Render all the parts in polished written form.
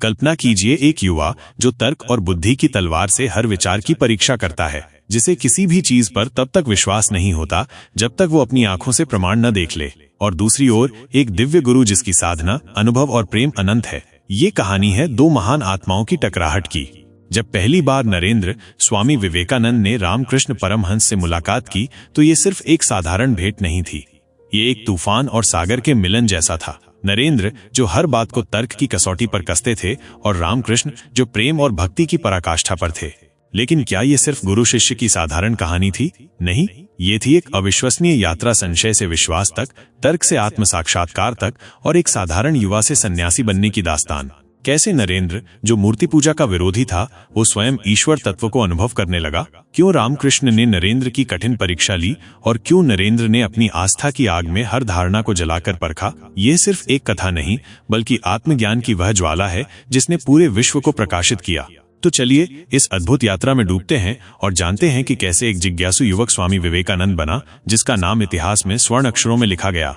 कल्पना कीजिए एक युवा जो तर्क और बुद्धि की तलवार से हर विचार की परीक्षा करता है, जिसे किसी भी चीज पर तब तक विश्वास नहीं होता जब तक वो अपनी आंखों से प्रमाण न देख ले। और दूसरी ओर एक दिव्य गुरु जिसकी साधना, अनुभव और प्रेम अनंत है। ये कहानी है दो महान आत्माओं की टकराहट की। जब पहली बार नरेंद्र स्वामी विवेकानंद ने रामकृष्ण परमहंस से मुलाकात की तो ये सिर्फ एक साधारण भेंट नहीं थी, ये एक तूफान और सागर के मिलन जैसा था। नरेंद्र जो हर बात को तर्क की कसौटी पर कसते थे और रामकृष्ण जो प्रेम और भक्ति की पराकाष्ठा पर थे। लेकिन क्या ये सिर्फ गुरु शिष्य की साधारण कहानी थी? नहीं, ये थी एक अविश्वसनीय यात्रा, संशय से विश्वास तक, तर्क से आत्म साक्षात्कार तक, और एक साधारण युवा से सन्यासी बनने की दास्तान। कैसे नरेंद्र जो मूर्ति पूजा का विरोधी था वो स्वयं ईश्वर तत्व को अनुभव करने लगा? क्यों रामकृष्ण ने नरेंद्र की कठिन परीक्षा ली और क्यों नरेंद्र ने अपनी आस्था की आग में हर धारणा को जलाकर परखा? ये सिर्फ एक कथा नहीं बल्कि आत्मज्ञान की वह ज्वाला है जिसने पूरे विश्व को प्रकाशित किया। तो चलिए इस अद्भुत यात्रा में डूबते हैं और जानते हैं कि कैसे एक जिज्ञासु युवक स्वामी विवेकानंद बना, जिसका नाम इतिहास में स्वर्ण अक्षरों में लिखा गया।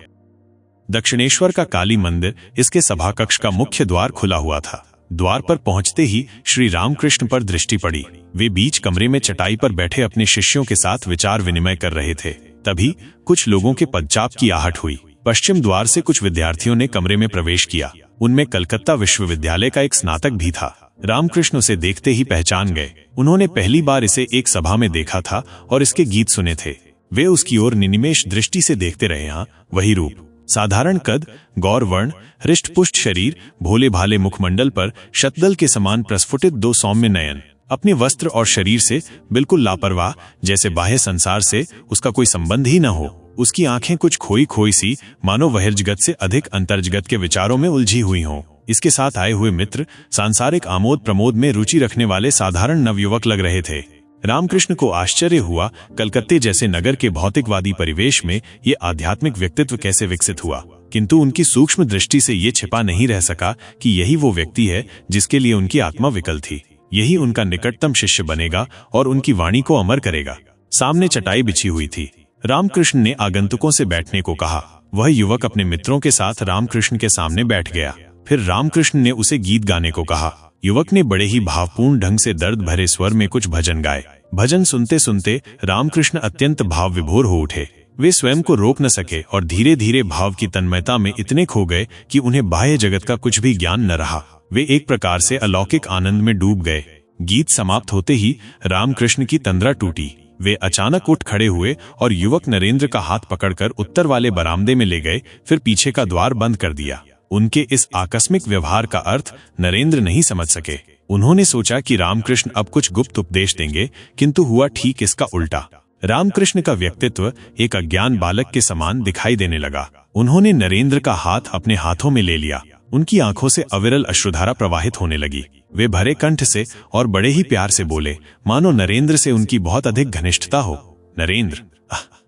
दक्षिणेश्वर का काली मंदिर, इसके सभा कक्ष का मुख्य द्वार खुला हुआ था। द्वार पर पहुंचते ही श्री रामकृष्ण पर दृष्टि पड़ी। वे बीच कमरे में चटाई पर बैठे अपने शिष्यों के साथ विचार विनिमय कर रहे थे। तभी कुछ लोगों के पदचाप की आहट हुई। पश्चिम द्वार से कुछ विद्यार्थियों ने कमरे में प्रवेश किया। उनमें कलकत्ता विश्वविद्यालय का एक स्नातक भी था। रामकृष्ण उसे देखते ही पहचान गए। उन्होंने पहली बार इसे एक सभा में देखा था और इसके गीत सुने थे। वे उसकी ओर निनिमेष दृष्टि से देखते रहे। हाँ, वही रूप, साधारण कद, गौर वर्ण, हृष्ट पुष्ट शरीर, भोले भाले मुखमंडल पर शतदल के समान प्रस्फुटित दो सौम्य नयन, अपने वस्त्र और शरीर से बिल्कुल लापरवाह, जैसे बाह्य संसार से उसका कोई संबंध ही न हो। उसकी आंखें कुछ खोई खोई सी, मानो बहिर्जगत से अधिक अंतर्जगत के विचारों में उलझी हुई हों। इसके साथ आए हुए मित्र सांसारिक आमोद प्रमोद में रुचि रखने वाले साधारण नवयुवक लग रहे थे। रामकृष्ण को आश्चर्य हुआ, कलकत्ते जैसे नगर के भौतिकवादी परिवेश में ये आध्यात्मिक व्यक्तित्व कैसे विकसित हुआ। किंतु उनकी सूक्ष्म दृष्टि से ये छिपा नहीं रह सका कि यही वो व्यक्ति है जिसके लिए उनकी आत्मा विकल थी। यही उनका निकटतम शिष्य बनेगा और उनकी वाणी को अमर करेगा। सामने चटाई बिछी हुई थी। रामकृष्ण ने आगंतुकों से बैठने को कहा। वह युवक अपने मित्रों के साथ रामकृष्ण के सामने बैठ गया। फिर रामकृष्ण ने उसे गीत गाने को कहा। युवक ने बड़े ही भावपूर्ण ढंग से दर्द भरे स्वर में कुछ भजन गाए। भजन सुनते सुनते रामकृष्ण अत्यंत भाव विभोर हो उठे। वे स्वयं को रोक न सके और धीरे धीरे भाव की तन्मयता में इतने खो गए कि उन्हें बाह्य जगत का कुछ भी ज्ञान न रहा। वे एक प्रकार से अलौकिक आनंद में डूब गए। गीत समाप्त होते ही रामकृष्ण की तंद्रा टूटी। वे अचानक उठ खड़े हुए और युवक नरेंद्र का हाथ पकड़कर उत्तर वाले बरामदे में ले गए, फिर पीछे का द्वार बंद कर दिया। उनके इस आकस्मिक व्यवहार का अर्थ नरेंद्र नहीं समझ सके। उन्होंने सोचा कि रामकृष्ण अब कुछ गुप्त उपदेश देंगे, किंतु हुआ ठीक इसका उल्टा। रामकृष्ण का व्यक्तित्व एक अज्ञान बालक के समान दिखाई देने लगा। उन्होंने नरेंद्र का हाथ अपने हाथों में ले लिया। उनकी आंखों से अविरल अश्रुधारा प्रवाहित होने लगी। वे भरे कंठ से और बड़े ही प्यार से बोले, मानो नरेंद्र से उनकी बहुत अधिक घनिष्ठता हो। नरेंद्र,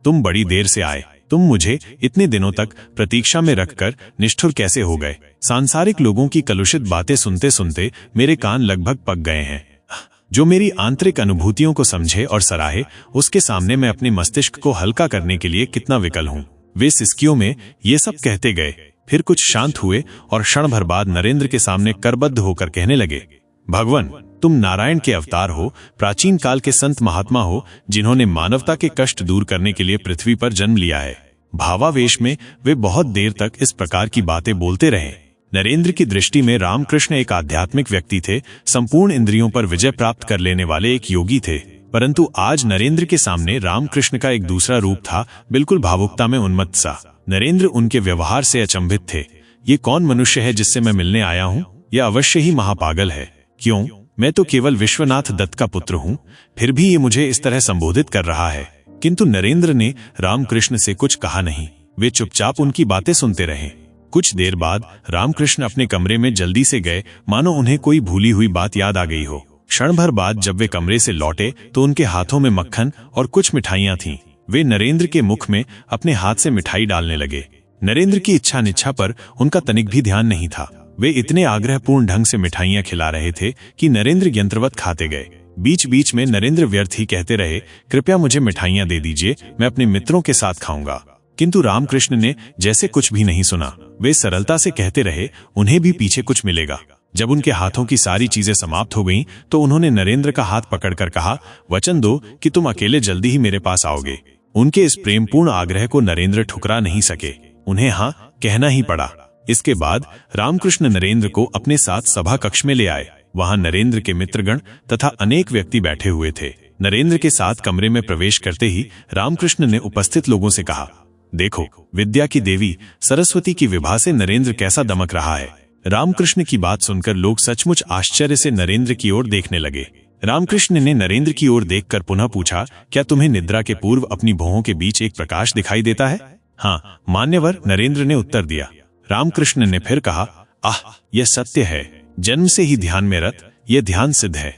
तुम बड़ी देर से आए। तुम मुझे इतने दिनों तक प्रतीक्षा में रखकर निष्ठुर कैसे हो गए? सांसारिक लोगों की कलुषित बातें सुनते सुनते मेरे कान लगभग पक गए हैं। जो मेरी आंतरिक अनुभूतियों को समझे और सराहे, उसके सामने मैं अपने मस्तिष्क को हल्का करने के लिए कितना विकल हूँ। वे सिसकियों में ये सब कहते गए, फिर कुछ शांत हुए और क्षण भर बाद नरेंद्र के सामने करबद्ध होकर कहने लगे, भगवान, तुम नारायण के अवतार हो, प्राचीन काल के संत महात्मा हो, जिन्होंने मानवता के कष्ट दूर करने के लिए पृथ्वी पर जन्म लिया है। भावावेश में वे बहुत देर तक इस प्रकार की बातें बोलते रहे। नरेंद्र की दृष्टि में रामकृष्ण एक आध्यात्मिक व्यक्ति थे, संपूर्ण इंद्रियों पर विजय प्राप्त कर लेने वाले एक योगी थे। परंतु आज नरेंद्र के सामने रामकृष्ण का एक दूसरा रूप था, बिल्कुल भावुकता में उन्मत्त सा। नरेंद्र उनके व्यवहार से अचंभित थे। ये कौन मनुष्य है जिससे मैं मिलने आया हूँ? यह अवश्य ही महापागल है। क्यों? मैं तो केवल विश्वनाथ दत्त का पुत्र हूँ, फिर भी ये मुझे इस तरह संबोधित कर रहा है। किंतु नरेंद्र ने रामकृष्ण से कुछ कहा नहीं। वे चुपचाप उनकी बातें सुनते रहे। कुछ देर बाद रामकृष्ण अपने कमरे में जल्दी से गए, मानो उन्हें कोई भूली हुई बात याद आ गई हो। क्षण भर बाद जब वे कमरे से लौटे तो उनके हाथों में मक्खन और कुछ मिठाइयां थीं। वे नरेंद्र के मुख में अपने हाथ से मिठाई डालने लगे। नरेंद्र की इच्छा निच्छा पर उनका तनिक भी ध्यान नहीं था। वे इतने आग्रहपूर्ण ढंग से मिठाइयां खिला रहे थे कि नरेंद्र यंत्रवत खाते गए। बीच बीच में नरेंद्र व्यर्थ ही कहते रहे, कृपया मुझे मिठाइयां दे दीजिए, मैं अपने मित्रों के साथ खाऊंगा। किंतु रामकृष्ण ने जैसे कुछ भी नहीं सुना। वे सरलता से कहते रहे, उन्हें भी पीछे कुछ मिलेगा। जब उनके हाथों की सारी चीजें समाप्त हो गईं, तो उन्होंने नरेंद्र का हाथ पकड़कर कहा, वचन दो कि तुम अकेले जल्दी ही मेरे पास आओगे। उनके इस प्रेमपूर्ण आग्रह को नरेंद्र ठुकरा नहीं सके, उन्हें हाँ कहना ही पड़ा। इसके बाद रामकृष्ण नरेंद्र को अपने साथ सभा कक्ष में ले आए। वहां नरेंद्र के मित्रगण तथा अनेक व्यक्ति बैठे हुए थे। नरेंद्र के साथ कमरे में प्रवेश करते ही रामकृष्ण ने उपस्थित लोगों से कहा, देखो, विद्या की देवी सरस्वती की विभा से नरेंद्र कैसा दमक रहा है। रामकृष्ण की बात सुनकर लोग सचमुच आश्चर्य से नरेंद्र की ओर देखने लगे। रामकृष्ण ने नरेंद्र की ओर देखकर पुनः पूछा, क्या तुम्हें निद्रा के पूर्व अपनी भौहों के बीच एक प्रकाश दिखाई देता है? हाँ मान्यवर, नरेंद्र ने उत्तर दिया। रामकृष्ण ने फिर कहा, आह, यह सत्य है, जन्म से ही ध्यान में रत, यह ध्यान सिद्ध है।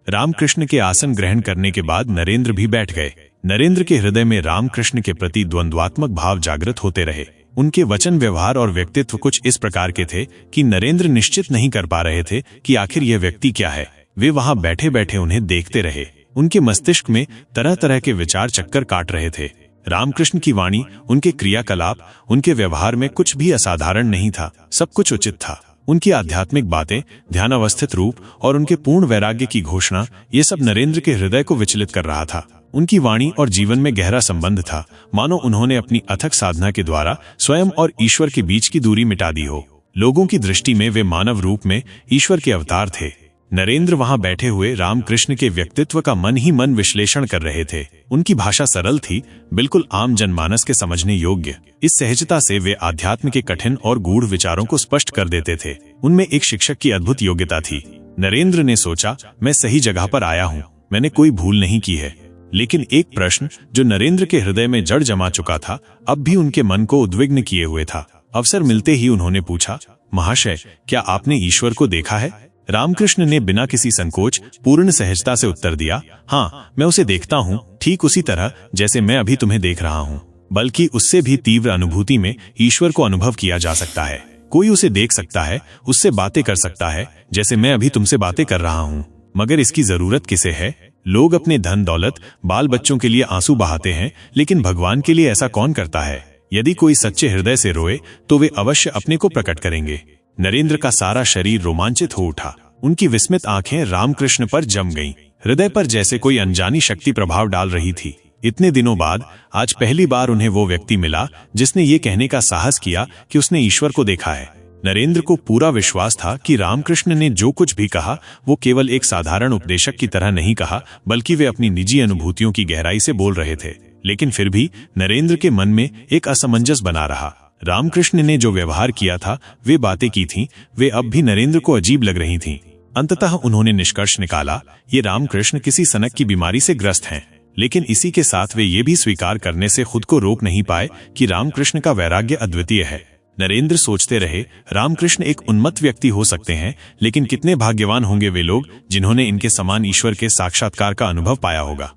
रामकृष्ण के आसन ग्रहण करने के बाद नरेंद्र भी बैठ गए। नरेंद्र के हृदय में रामकृष्ण के प्रति द्वंद्वात्मक भाव जागृत होते रहे। उनके वचन, व्यवहार और व्यक्तित्व कुछ इस प्रकार के थे कि नरेंद्र निश्चित नहीं कर पा रहे थे कि आखिर यह व्यक्ति क्या है। वे वहां बैठे बैठे उन्हें देखते रहे। उनके मस्तिष्क में तरह तरह के विचार चक्कर काट रहे थे। रामकृष्ण की वाणी, उनके क्रियाकलाप, उनके व्यवहार में कुछ भी असाधारण नहीं था, सब कुछ उचित था। उनकी आध्यात्मिक बातें, ध्यानावस्थित रूप और उनके पूर्ण वैराग्य की घोषणा, ये सब नरेंद्र के हृदय को विचलित कर रहा था। उनकी वाणी और जीवन में गहरा संबंध था, मानो उन्होंने अपनी अथक साधना के द्वारा स्वयं और ईश्वर के बीच की दूरी मिटा दी हो। लोगों की दृष्टि में वे मानव रूप में ईश्वर के अवतार थे। नरेंद्र वहां बैठे हुए रामकृष्ण के व्यक्तित्व का मन ही मन विश्लेषण कर रहे थे। उनकी भाषा सरल थी, बिल्कुल आम जनमानस के समझने योग्य। इस सहजता से वे आध्यात्म के कठिन और गूढ़ विचारों को स्पष्ट कर देते थे। उनमें एक शिक्षक की अद्भुत योग्यता थी। नरेंद्र ने सोचा, मैं सही जगह पर आया हूँ, मैंने कोई भूल नहीं की है। लेकिन एक प्रश्न जो नरेंद्र के हृदय में जड़ जमा चुका था, अब भी उनके मन को उद्विग्न किए हुए था। अवसर मिलते ही उन्होंने पूछा, महाशय, क्या आपने ईश्वर को देखा है? रामकृष्ण ने बिना किसी संकोच पूर्ण सहजता से उत्तर दिया, हाँ, मैं उसे देखता हूँ, ठीक उसी तरह जैसे मैं अभी तुम्हें देख रहा हूँ। बल्कि उससे भी तीव्र अनुभूति में ईश्वर को अनुभव किया जा सकता है। कोई उसे देख सकता है, उससे बातें कर सकता है, जैसे मैं अभी तुमसे बातें कर रहा हूँ। मगर इसकी जरूरत किसे है? लोग अपने धन दौलत, बाल बच्चों के लिए आंसू बहाते हैं, लेकिन भगवान के लिए ऐसा कौन करता है? यदि कोई सच्चे हृदय से रोए तो वे अवश्य अपने को प्रकट करेंगे। नरेंद्र का सारा शरीर रोमांचित हो उठा। उनकी विस्मित आंखें रामकृष्ण पर जम गईं। हृदय पर जैसे कोई अनजानी शक्ति प्रभाव डाल रही थी। इतने दिनों बाद आज पहली बार उन्हें वो व्यक्ति मिला जिसने ये कहने का साहस किया कि उसने ईश्वर को देखा है। नरेंद्र को पूरा विश्वास था कि रामकृष्ण ने जो कुछ भी कहा वो केवल एक साधारण उपदेशक की तरह नहीं कहा, बल्कि वे अपनी निजी अनुभूतियों की गहराई से बोल रहे थे। लेकिन फिर भी नरेंद्र के मन में एक असमंजस बना रहा। रामकृष्ण ने जो व्यवहार किया था, वे बातें की थीं, वे अब भी नरेंद्र को अजीब लग रही थीं। अंततः उन्होंने निष्कर्ष निकाला, ये रामकृष्ण किसी सनक की बीमारी से ग्रस्त हैं। लेकिन इसी के साथ वे ये भी स्वीकार करने से खुद को रोक नहीं पाए कि रामकृष्ण का वैराग्य अद्वितीय है। नरेंद्र सोचते रहे, रामकृष्ण एक उन्मत्त व्यक्ति हो सकते हैं, लेकिन कितने भाग्यवान होंगे वे लोग जिन्होंने इनके समान ईश्वर के साक्षात्कार का अनुभव पाया होगा।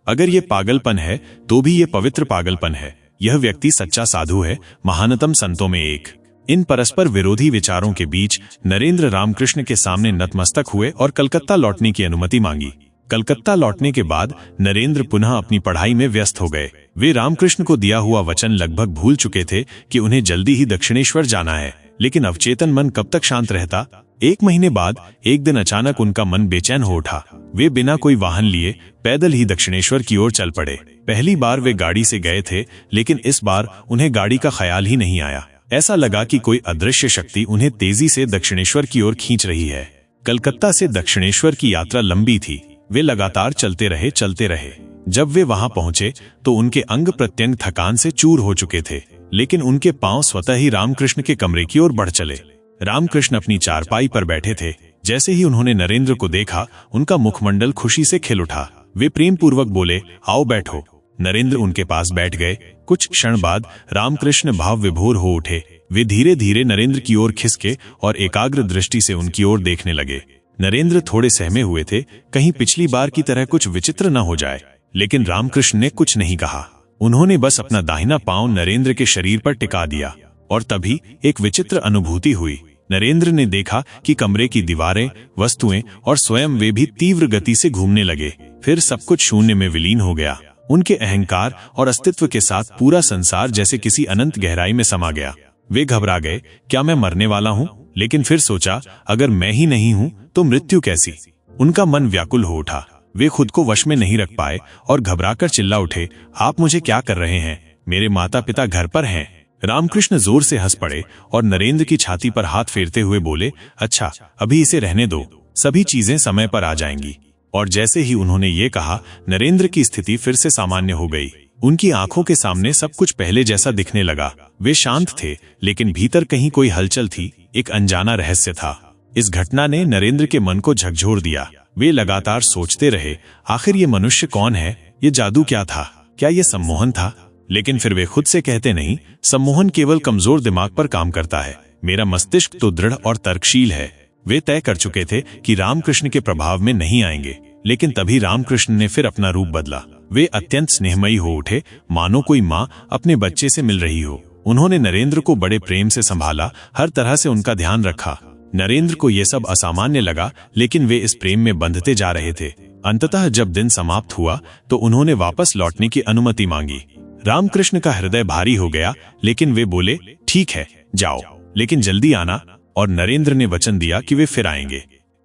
अगर ये पागलपन है तो भी ये पवित्र पागलपन है। यह व्यक्ति सच्चा साधु है, महानतम संतों में एक। इन परस्पर विरोधी विचारों के बीच नरेंद्र रामकृष्ण के सामने नतमस्तक हुए और कलकत्ता लौटने की अनुमति मांगी। कलकत्ता लौटने के बाद नरेंद्र पुनः अपनी पढ़ाई में व्यस्त हो गए। वे रामकृष्ण को दिया हुआ वचन लगभग भूल चुके थे कि उन्हें जल्दी ही दक्षिणेश्वर जाना है। लेकिन अवचेतन मन कब तक शांत रहता? 1 महीने बाद एक दिन अचानक उनका मन बेचैन हो उठा। वे बिना कोई वाहन लिए पैदल ही दक्षिणेश्वर की ओर चल पड़े। पहली बार वे गाड़ी से गए थे, लेकिन इस बार उन्हें गाड़ी का ख्याल ही नहीं आया। ऐसा लगा कि कोई अदृश्य शक्ति उन्हें तेजी से दक्षिणेश्वर की ओर खींच रही है। कलकत्ता से दक्षिणेश्वर की यात्रा लंबी थी। वे लगातार चलते रहे। जब वे वहां पहुंचे तो उनके अंग प्रत्यंग थकान से चूर हो चुके थे, लेकिन उनके पांव स्वतः ही रामकृष्ण के कमरे की ओर बढ़ चले। रामकृष्ण अपनी चारपाई पर बैठे थे। जैसे ही उन्होंने नरेंद्र को देखा, उनका मुखमंडल खुशी से खिल उठा। वे प्रेम पूर्वक बोले, आओ बैठो। नरेंद्र उनके पास बैठ गए। कुछ क्षण बाद रामकृष्ण भाव विभोर हो उठे। वे धीरे धीरे नरेंद्र की ओर खिसके और एकाग्र दृष्टि से उनकी ओर देखने लगे। नरेंद्र थोड़े सहमे हुए थे, कहीं पिछली बार की तरह कुछ विचित्र न हो जाए। लेकिन रामकृष्ण ने कुछ नहीं कहा। उन्होंने बस अपना दाहिना पांव नरेंद्र के शरीर पर टिका दिया। और तभी एक विचित्र अनुभूति हुई। नरेंद्र ने देखा कि कमरे की दीवारें, वस्तुएं और स्वयं वे भी तीव्र गति से घूमने लगे। फिर सब कुछ शून्य में विलीन हो गया। उनके अहंकार और अस्तित्व के साथ पूरा संसार जैसे किसी अनंत गहराई में समा गया। वे घबरा गए, क्या मैं मरने वाला हूँ? लेकिन फिर सोचा, अगर मैं ही नहीं हूं तो मृत्यु कैसी। उनका मन व्याकुल हो उठा। वे खुद को वश में नहीं रख पाए और घबराकर चिल्ला उठे, आप मुझे क्या कर रहे हैं? मेरे माता पिता घर पर हैं। रामकृष्ण जोर से हंस पड़े और नरेंद्र की छाती पर हाथ फेरते हुए बोले, अच्छा, अभी इसे रहने दो, सभी चीजें समय पर आ जाएंगी। और जैसे ही उन्होंने ये कहा, नरेंद्र की स्थिति फिर से सामान्य हो गई। उनकी आंखों के सामने सब कुछ पहले जैसा दिखने लगा। वे शांत थे, लेकिन भीतर कहीं कोई हलचल थी, एक अनजाना रहस्य था। इस घटना ने नरेंद्र के मन को झकझोर दिया। वे लगातार सोचते रहे, आखिर ये मनुष्य कौन है? ये जादू क्या था? क्या ये सम्मोहन था? लेकिन फिर वे खुद से कहते, नहीं, सम्मोहन केवल कमजोर दिमाग पर काम करता है, मेरा मस्तिष्क तो दृढ़ और तर्कशील है। वे तय कर चुके थे कि रामकृष्ण के प्रभाव में नहीं आएंगे। लेकिन तभी रामकृष्ण ने फिर अपना रूप बदला। वे अत्यंत स्नेहमयी हो उठे, मानो कोई माँ अपने बच्चे से मिल रही हो। उन्होंने नरेंद्र को बड़े प्रेम से संभाला, हर तरह से उनका ध्यान रखा। नरेंद्र को यह सब असामान्य लगा, लेकिन वे इस प्रेम में बंधते जा रहे थे। अंततः जब दिन समाप्त हुआ तो उन्होंने वापस लौटने की अनुमति मांगी। रामकृष्ण का हृदय भारी हो गया, लेकिन वे बोले, ठीक है, जाओ, लेकिन जल्दी आना। और नरेंद्र ने वचन दिया कि वे फिर आएंगे।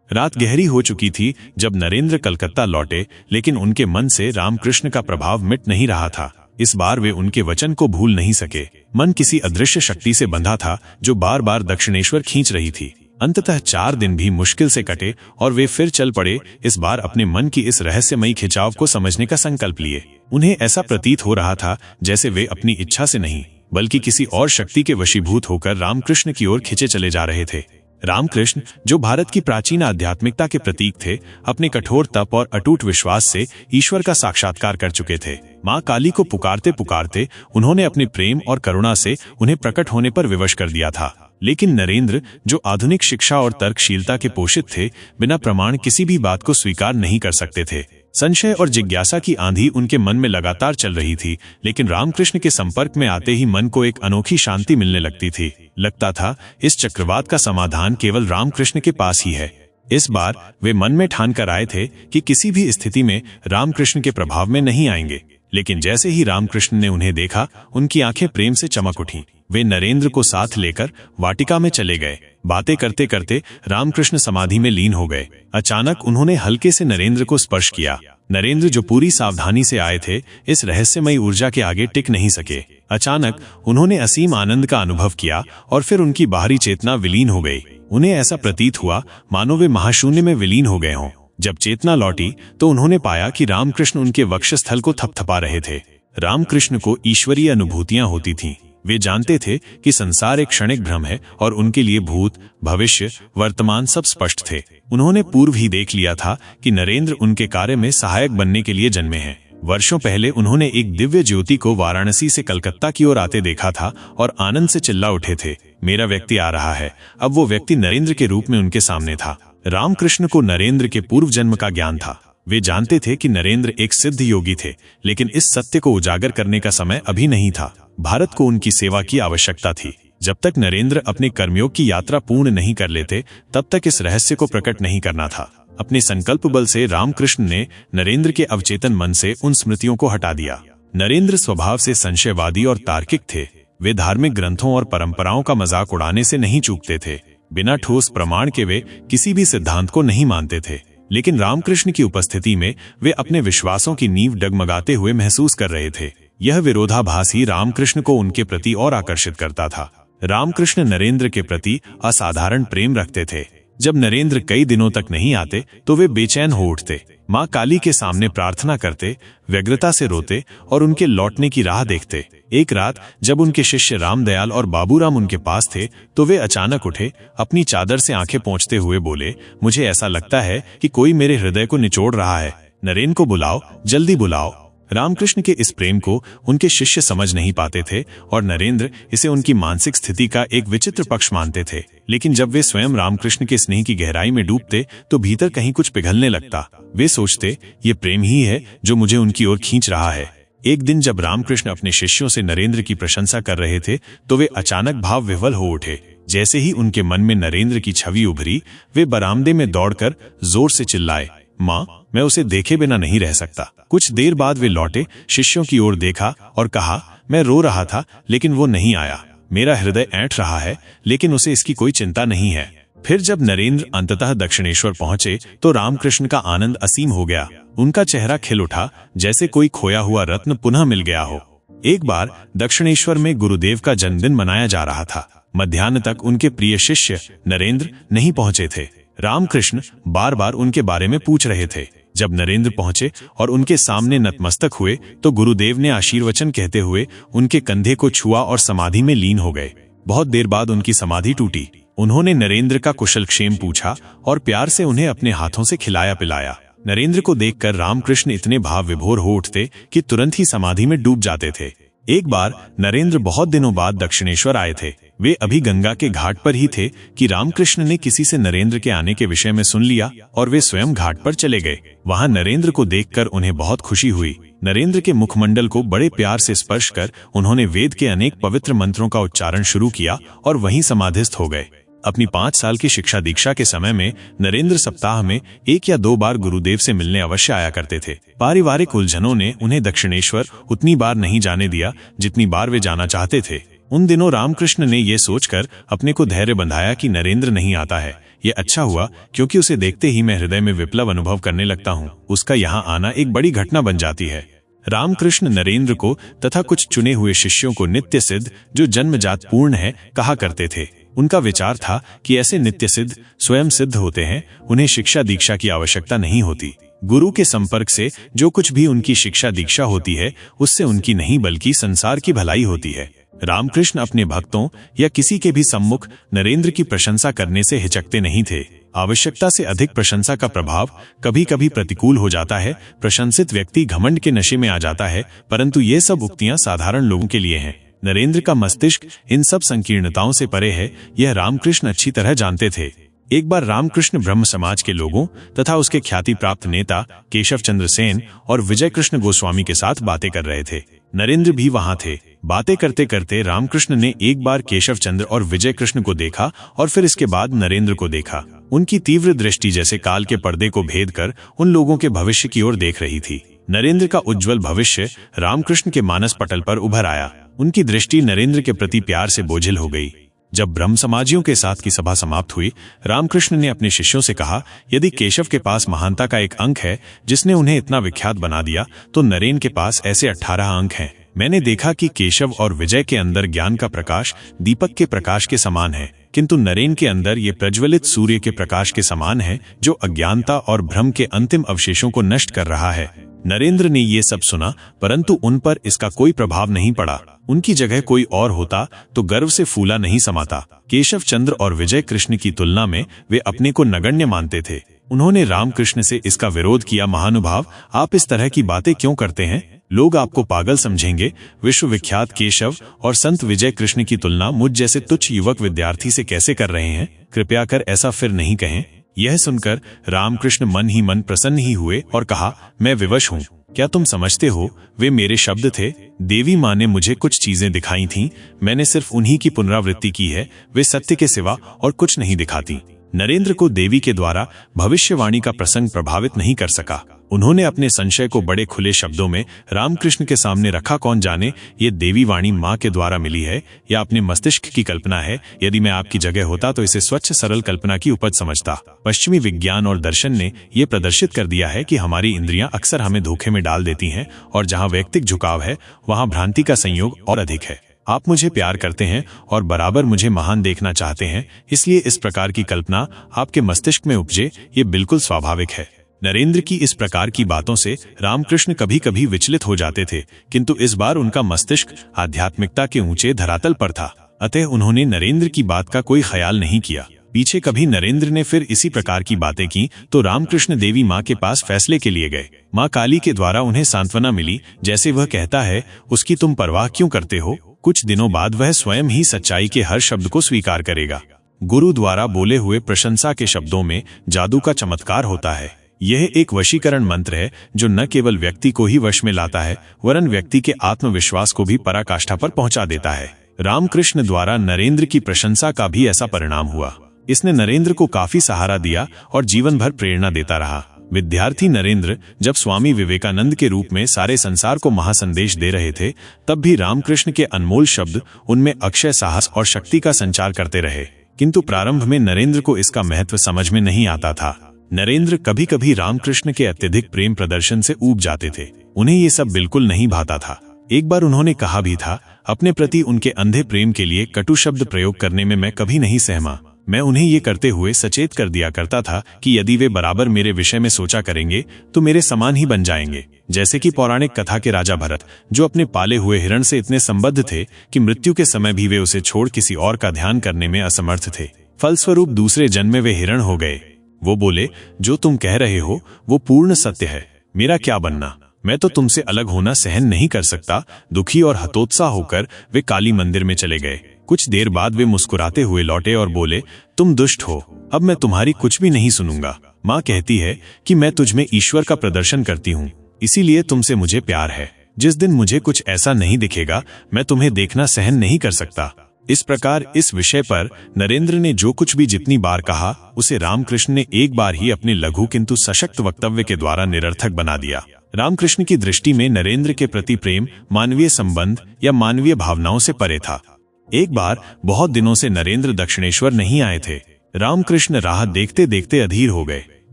रात गहरी हो चुकी थी जब नरेंद्र कलकत्ता लौटे, लेकिन उनके मन से रामकृष्ण का प्रभाव मिट नहीं रहा था। इस बार वे उनके वचन को भूल नहीं सके। मन किसी अदृश्य शक्ति से बंधा था जो बार बार दक्षिणेश्वर खींच रही थी। अंततः 4 दिन भी मुश्किल से कटे और वे फिर चल पड़े, इस बार अपने मन की इस रहस्यमयी खिंचाव को समझने का संकल्प लिए। उन्हें ऐसा प्रतीत हो रहा था जैसे वे अपनी इच्छा से नहीं, बल्कि किसी और शक्ति के वशीभूत होकर रामकृष्ण की ओर खिंचे चले जा रहे थे। रामकृष्ण, जो भारत की प्राचीन आध्यात्मिकता के प्रतीक थे, अपने कठोर तप और अटूट विश्वास से ईश्वर का साक्षात्कार कर चुके थे। माँ काली को पुकारते पुकारते उन्होंने अपने प्रेम और करुणा से उन्हें प्रकट होने पर विवश कर दिया था। लेकिन नरेंद्र, जो आधुनिक शिक्षा और तर्कशीलता के पोषित थे, बिना प्रमाण किसी भी बात को स्वीकार नहीं कर सकते थे। संशय और जिज्ञासा की आंधी उनके मन में लगातार चल रही थी, लेकिन रामकृष्ण के संपर्क में आते ही मन को एक अनोखी शांति मिलने लगती थी। लगता था इस चक्रवात का समाधान केवल रामकृष्ण के पास ही है। इस बार वे मन में ठान कर आए थे कि किसी भी स्थिति में रामकृष्ण के प्रभाव में नहीं आएंगे। लेकिन जैसे ही रामकृष्ण ने उन्हें देखा, उनकी आंखें प्रेम से चमक उठीं। वे नरेंद्र को साथ लेकर वाटिका में चले गए। बातें करते करते रामकृष्ण समाधि में लीन हो गए। अचानक उन्होंने हल्के से नरेंद्र को स्पर्श किया। नरेंद्र, जो पूरी सावधानी से आए थे, इस रहस्यमयी ऊर्जा के आगे टिक नहीं सके। अचानक उन्होंने असीम आनंद का अनुभव किया और फिर उनकी बाहरी चेतना विलीन हो गई। उन्हें ऐसा प्रतीत हुआ मानो वे महाशून्य में विलीन हो गए हों। जब चेतना लौटी तो उन्होंने पाया कि रामकृष्ण उनके वक्षस्थल को थपथपा रहे थे। रामकृष्ण को ईश्वरीय अनुभूतियां होती थीं। वे जानते थे कि संसार एक क्षणिक भ्रम है और उनके लिए भूत, भविष्य, वर्तमान सब स्पष्ट थे। उन्होंने पूर्व ही देख लिया था कि नरेंद्र उनके कार्य में सहायक बनने के लिए जन्मे हैं। वर्षों पहले उन्होंने एक दिव्य ज्योति को वाराणसी से कलकत्ता की ओर आते देखा था और आनंद से चिल्ला उठे थे, मेरा व्यक्ति आ रहा है। अब वो व्यक्ति नरेंद्र के रूप में उनके सामने था। रामकृष्ण को नरेंद्र के पूर्व जन्म का ज्ञान था। वे जानते थे कि नरेंद्र एक सिद्ध योगी थे, लेकिन इस सत्य को उजागर करने का समय अभी नहीं था। भारत को उनकी सेवा की आवश्यकता थी। जब तक नरेंद्र अपने कर्मयोग की यात्रा पूर्ण नहीं कर लेते, तब तक इस रहस्य को प्रकट नहीं करना था। अपने संकल्प बल से रामकृष्ण ने नरेंद्र के अवचेतन मन से उन स्मृतियों को हटा दिया। नरेंद्र स्वभाव से संशयवादी और तार्किक थे। वे धार्मिक ग्रंथों और परंपराओं का मजाक उड़ाने से नहीं चूकते थे। बिना ठोस प्रमाण के वे किसी भी सिद्धांत को नहीं मानते थे। लेकिन रामकृष्ण की उपस्थिति में वे अपने विश्वासों की नींव डगमगाते हुए महसूस कर रहे थे। यह विरोधाभास ही रामकृष्ण को उनके प्रति और आकर्षित करता था। रामकृष्ण नरेंद्र के प्रति असाधारण प्रेम रखते थे। जब नरेंद्र कई दिनों तक नहीं आते तो वे बेचैन हो उठते, माँ काली के सामने प्रार्थना करते, व्यग्रता से रोते और उनके लौटने की राह देखते। एक रात जब उनके शिष्य रामदयाल और बाबूराम उनके पास थे तो वे अचानक उठे, अपनी चादर से आंखें पोंछते हुए बोले, मुझे ऐसा लगता है कि कोई मेरे हृदय को निचोड़ रहा है। नरेंद्र को बुलाओ, जल्दी बुलाओ। रामकृष्ण के इस प्रेम को उनके शिष्य समझ नहीं पाते थे और नरेंद्र इसे उनकी मानसिक स्थिति का एक विचित्र पक्ष मानते थे। लेकिन जब वे स्वयं रामकृष्ण के स्नेह की गहराई में डूबते तो भीतर कहीं कुछ पिघलने लगता। वे सोचते, ये प्रेम ही है जो मुझे उनकी ओर खींच रहा है। एक दिन जब रामकृष्ण अपने शिष्यों से नरेंद्र की प्रशंसा कर रहे थे तो वे अचानक भाव विह्वल हो उठे। जैसे ही उनके मन में नरेंद्र की छवि उभरी, वे बरामदे में दौड़कर जोर से चिल्लाए, माँ, मैं उसे देखे बिना नहीं रह सकता। कुछ देर बाद वे लौटे, शिष्यों की ओर देखा और कहा, मैं रो रहा था लेकिन वो नहीं आया। मेरा हृदय ऐंठ रहा है, लेकिन उसे इसकी कोई चिंता नहीं है। फिर जब नरेंद्र अंततः दक्षिणेश्वर पहुंचे तो रामकृष्ण का आनंद असीम हो गया। उनका चेहरा खिल उठा, जैसे कोई खोया हुआ रत्न पुनः मिल गया हो। एक बार दक्षिणेश्वर में गुरुदेव का जन्मदिन मनाया जा रहा था। मध्याह्न तक उनके प्रिय शिष्य नरेंद्र नहीं पहुंचे थे। रामकृष्ण बार बार उनके बारे में पूछ रहे थे। जब नरेंद्र पहुंचे और उनके सामने नतमस्तक हुए तो गुरुदेव ने आशीर्वचन कहते हुए उनके कंधे को छुआ और समाधि में लीन हो गए। बहुत देर बाद उनकी समाधि टूटी। उन्होंने नरेंद्र का कुशलक्षेम पूछा और प्यार से उन्हें अपने हाथों से खिलाया पिलाया। नरेंद्र को देखकर रामकृष्ण इतने भाव विभोर हो उठते कि तुरंत ही समाधि में डूब जाते थे। एक बार नरेंद्र बहुत दिनों बाद दक्षिणेश्वर आए थे। वे अभी गंगा के घाट पर ही थे कि रामकृष्ण ने किसी से नरेंद्र के आने के विषय में सुन लिया और वे स्वयं घाट पर चले गए। वहां नरेंद्र को देखकर उन्हें बहुत खुशी हुई। नरेंद्र के मुखमंडल को बड़े प्यार से स्पर्श कर उन्होंने वेद के अनेक पवित्र मंत्रों का उच्चारण शुरू किया और वहीं समाधिस्थ हो गए। अपनी 5 साल की शिक्षा दीक्षा के समय में नरेंद्र सप्ताह में 1 या 2 बार गुरुदेव से मिलने अवश्य आया करते थे। पारिवारिक उलझनों ने उन्हें दक्षिणेश्वर उतनी बार नहीं जाने दिया जितनी बार वे जाना चाहते थे। उन दिनों रामकृष्ण ने ये सोचकर अपने को धैर्य बंधाया कि नरेंद्र नहीं आता है। ये अच्छा हुआ, क्योंकि उसे देखते ही मैं हृदय में विप्लव अनुभव करने लगता हूँ। उसका यहाँ आना एक बड़ी घटना बन जाती है। रामकृष्ण नरेंद्र को तथा कुछ चुने हुए शिष्यों को नित्य सिद्ध, जो जन्मजात पूर्ण है, कहा करते थे। उनका विचार था कि ऐसे नित्य सिद्ध स्वयं सिद्ध होते हैं, उन्हें शिक्षा दीक्षा की आवश्यकता नहीं होती। गुरु के संपर्क से जो कुछ भी उनकी शिक्षा दीक्षा होती है, उससे उनकी नहीं बल्कि संसार की भलाई होती है। रामकृष्ण अपने भक्तों या किसी के भी सम्मुख नरेंद्र की प्रशंसा करने से हिचकते नहीं थे। आवश्यकता से अधिक प्रशंसा का प्रभाव कभी कभी प्रतिकूल हो जाता है। प्रशंसित व्यक्ति घमंड के नशे में आ जाता है, परंतु ये सब उक्तियां साधारण लोगों के लिए हैं। नरेंद्र का मस्तिष्क इन सब संकीर्णताओं से परे है, यह रामकृष्ण अच्छी तरह जानते थे। एक बार रामकृष्ण ब्रह्म समाज के लोगों तथा उसके ख्याति प्राप्त नेता केशव चंद्र सेन और विजय कृष्ण गोस्वामी के साथ बातें कर रहे थे। नरेंद्र भी वहां थे। बातें करते करते रामकृष्ण ने एक बार केशव चंद्र और विजय कृष्ण को देखा और फिर इसके बाद नरेंद्र को देखा। उनकी तीव्र दृष्टि जैसे काल के पर्दे को भेद कर उन लोगों के भविष्य की ओर देख रही थी। नरेंद्र का उज्जवल भविष्य रामकृष्ण के मानस पटल पर उभर आया। उनकी दृष्टि नरेंद्र के प्रति प्यार से बोझिल हो गई। जब ब्रह्म समाजियों के साथ की सभा समाप्त हुई, रामकृष्ण ने अपने शिष्यों से कहा, यदि केशव के पास महानता का एक अंक है जिसने उन्हें इतना विख्यात बना दिया, तो नरेन के पास ऐसे 18 अंक हैं। मैंने देखा कि केशव और विजय के अंदर ज्ञान का प्रकाश दीपक के प्रकाश के समान है, किंतु नरेन के अंदर ये प्रज्वलित सूर्य के प्रकाश के समान है, जो अज्ञानता और भ्रम के अंतिम अवशेषों को नष्ट कर रहा है। नरेंद्र ने ये सब सुना, परंतु उन पर इसका कोई प्रभाव नहीं पड़ा। उनकी जगह कोई और होता तो गर्व से फूला नहीं समाता। केशव चंद्र और विजय कृष्ण की तुलना में वे अपने को नगण्य मानते थे। उन्होंने रामकृष्ण से इसका विरोध किया, महानुभाव, आप इस तरह की बातें क्यों करते हैं? लोग आपको पागल समझेंगे। विश्वविख्यात केशव और संत विजय कृष्ण की तुलना मुझ जैसे तुच्छ युवक विद्यार्थी से कैसे कर रहे हैं? कृपया कर ऐसा फिर नहीं कहें। यह सुनकर रामकृष्ण मन ही मन प्रसन्न ही हुए और कहा, मैं विवश हूँ। क्या तुम समझते हो वे मेरे शब्द थे? देवी माँ ने मुझे कुछ चीजें दिखाई थीं, मैंने सिर्फ उन्हीं की पुनरावृत्ति की है। वे सत्य के सिवा और कुछ नहीं दिखाती। नरेंद्र को देवी के द्वारा भविष्यवाणी का प्रसंग प्रभावित नहीं कर सका। उन्होंने अपने संशय को बड़े खुले शब्दों में रामकृष्ण के सामने रखा। कौन जाने ये देवी वाणी माँ के द्वारा मिली है या अपने मस्तिष्क की कल्पना है। यदि मैं आपकी जगह होता तो इसे स्वच्छ सरल कल्पना की उपज समझता। पश्चिमी विज्ञान और दर्शन ने ये प्रदर्शित कर दिया है कि हमारी इंद्रियां अक्सर हमें धोखे में डाल देती हैं, और जहाँ वैयक्तिक झुकाव है वहाँ भ्रांति का संयोग और अधिक है। आप मुझे प्यार करते हैं और बराबर मुझे महान देखना चाहते हैं, इसलिए इस प्रकार की कल्पना आपके मस्तिष्क में उपजे, ये बिल्कुल स्वाभाविक है। नरेंद्र की इस प्रकार की बातों से रामकृष्ण कभी कभी विचलित हो जाते थे, किंतु इस बार उनका मस्तिष्क आध्यात्मिकता के ऊंचे धरातल पर था, अतः उन्होंने नरेंद्र की बात का कोई ख्याल नहीं किया। पीछे कभी नरेंद्र ने फिर इसी प्रकार की बातें की तो रामकृष्ण देवी माँ के पास फैसले के लिए गए। माँ काली के द्वारा उन्हें सांत्वना मिली, जैसे वह कहता है, उसकी तुम परवाह क्यों करते हो? कुछ दिनों बाद वह स्वयं ही सच्चाई के हर शब्द को स्वीकार करेगा। गुरु द्वारा बोले हुए प्रशंसा के शब्दों में जादू का चमत्कार होता है। यह एक वशीकरण मंत्र है जो न केवल व्यक्ति को ही वश में लाता है, वरन व्यक्ति के आत्मविश्वास को भी पराकाष्ठा पर पहुंचा देता है। रामकृष्ण द्वारा नरेंद्र की प्रशंसा का भी ऐसा परिणाम हुआ। इसने नरेंद्र को काफी सहारा दिया और जीवन भर प्रेरणा देता रहा। विद्यार्थी नरेंद्र जब स्वामी विवेकानंद के रूप में सारे संसार को महासंदेश दे रहे थे, तब भी रामकृष्ण के अनमोल शब्द उनमें अक्षय साहस और शक्ति का संचार करते रहे। किंतु प्रारंभ में नरेंद्र को इसका महत्व समझ में नहीं आता था। नरेंद्र कभी कभी रामकृष्ण के अत्यधिक प्रेम प्रदर्शन से ऊब जाते थे। उन्हें ये सब बिल्कुल नहीं भाता था। एक बार उन्होंने कहा भी था, अपने प्रति उनके अंधे प्रेम के लिए कटु शब्द प्रयोग करने में मैं कभी नहीं सहमा। मैं उन्हें ये करते हुए सचेत कर दिया करता था कि यदि वे बराबर मेरे विषय में सोचा करेंगे तो मेरे समान ही बन जाएंगे। जैसे कि पौराणिक कथा के राजा भरत, जो अपने पाले हुए हिरण से इतने संबद्ध थे कि मृत्यु के समय भी वे उसे छोड़ किसी और का ध्यान करने में असमर्थ थे। फलस्वरूप दूसरे जन्म में वे हिरण हो गए। वो बोले, जो तुम कह रहे हो वो पूर्ण सत्य है, मेरा क्या बनना, मैं तो तुमसे अलग होना सहन नहीं कर सकता। दुखी और हतोत्साह होकर वे काली मंदिर में चले गए। कुछ देर बाद वे मुस्कुराते हुए लौटे और बोले, तुम दुष्ट हो, अब मैं तुम्हारी कुछ भी नहीं सुनूंगा। माँ कहती है कि मैं तुझमें ईश्वर का प्रदर्शन करती हूँ, इसीलिए तुमसे मुझे प्यार है। जिस दिन मुझे कुछ ऐसा नहीं दिखेगा, मैं तुम्हें देखना सहन नहीं कर सकता। इस प्रकार इस विषय पर नरेंद्र ने जो कुछ भी जितनी बार कहा, उसे रामकृष्ण ने एक बार ही अपने लघु किंतु सशक्त वक्तव्य के द्वारा निरर्थक बना दिया। रामकृष्ण की दृष्टि में नरेंद्र के प्रति प्रेम मानवीय संबंध या मानवीय भावनाओं से परे था। एक बार बहुत दिनों से नरेंद्र दक्षिणेश्वर नहीं आए थे। रामकृष्ण राह देखते देखते अधीर हो गए।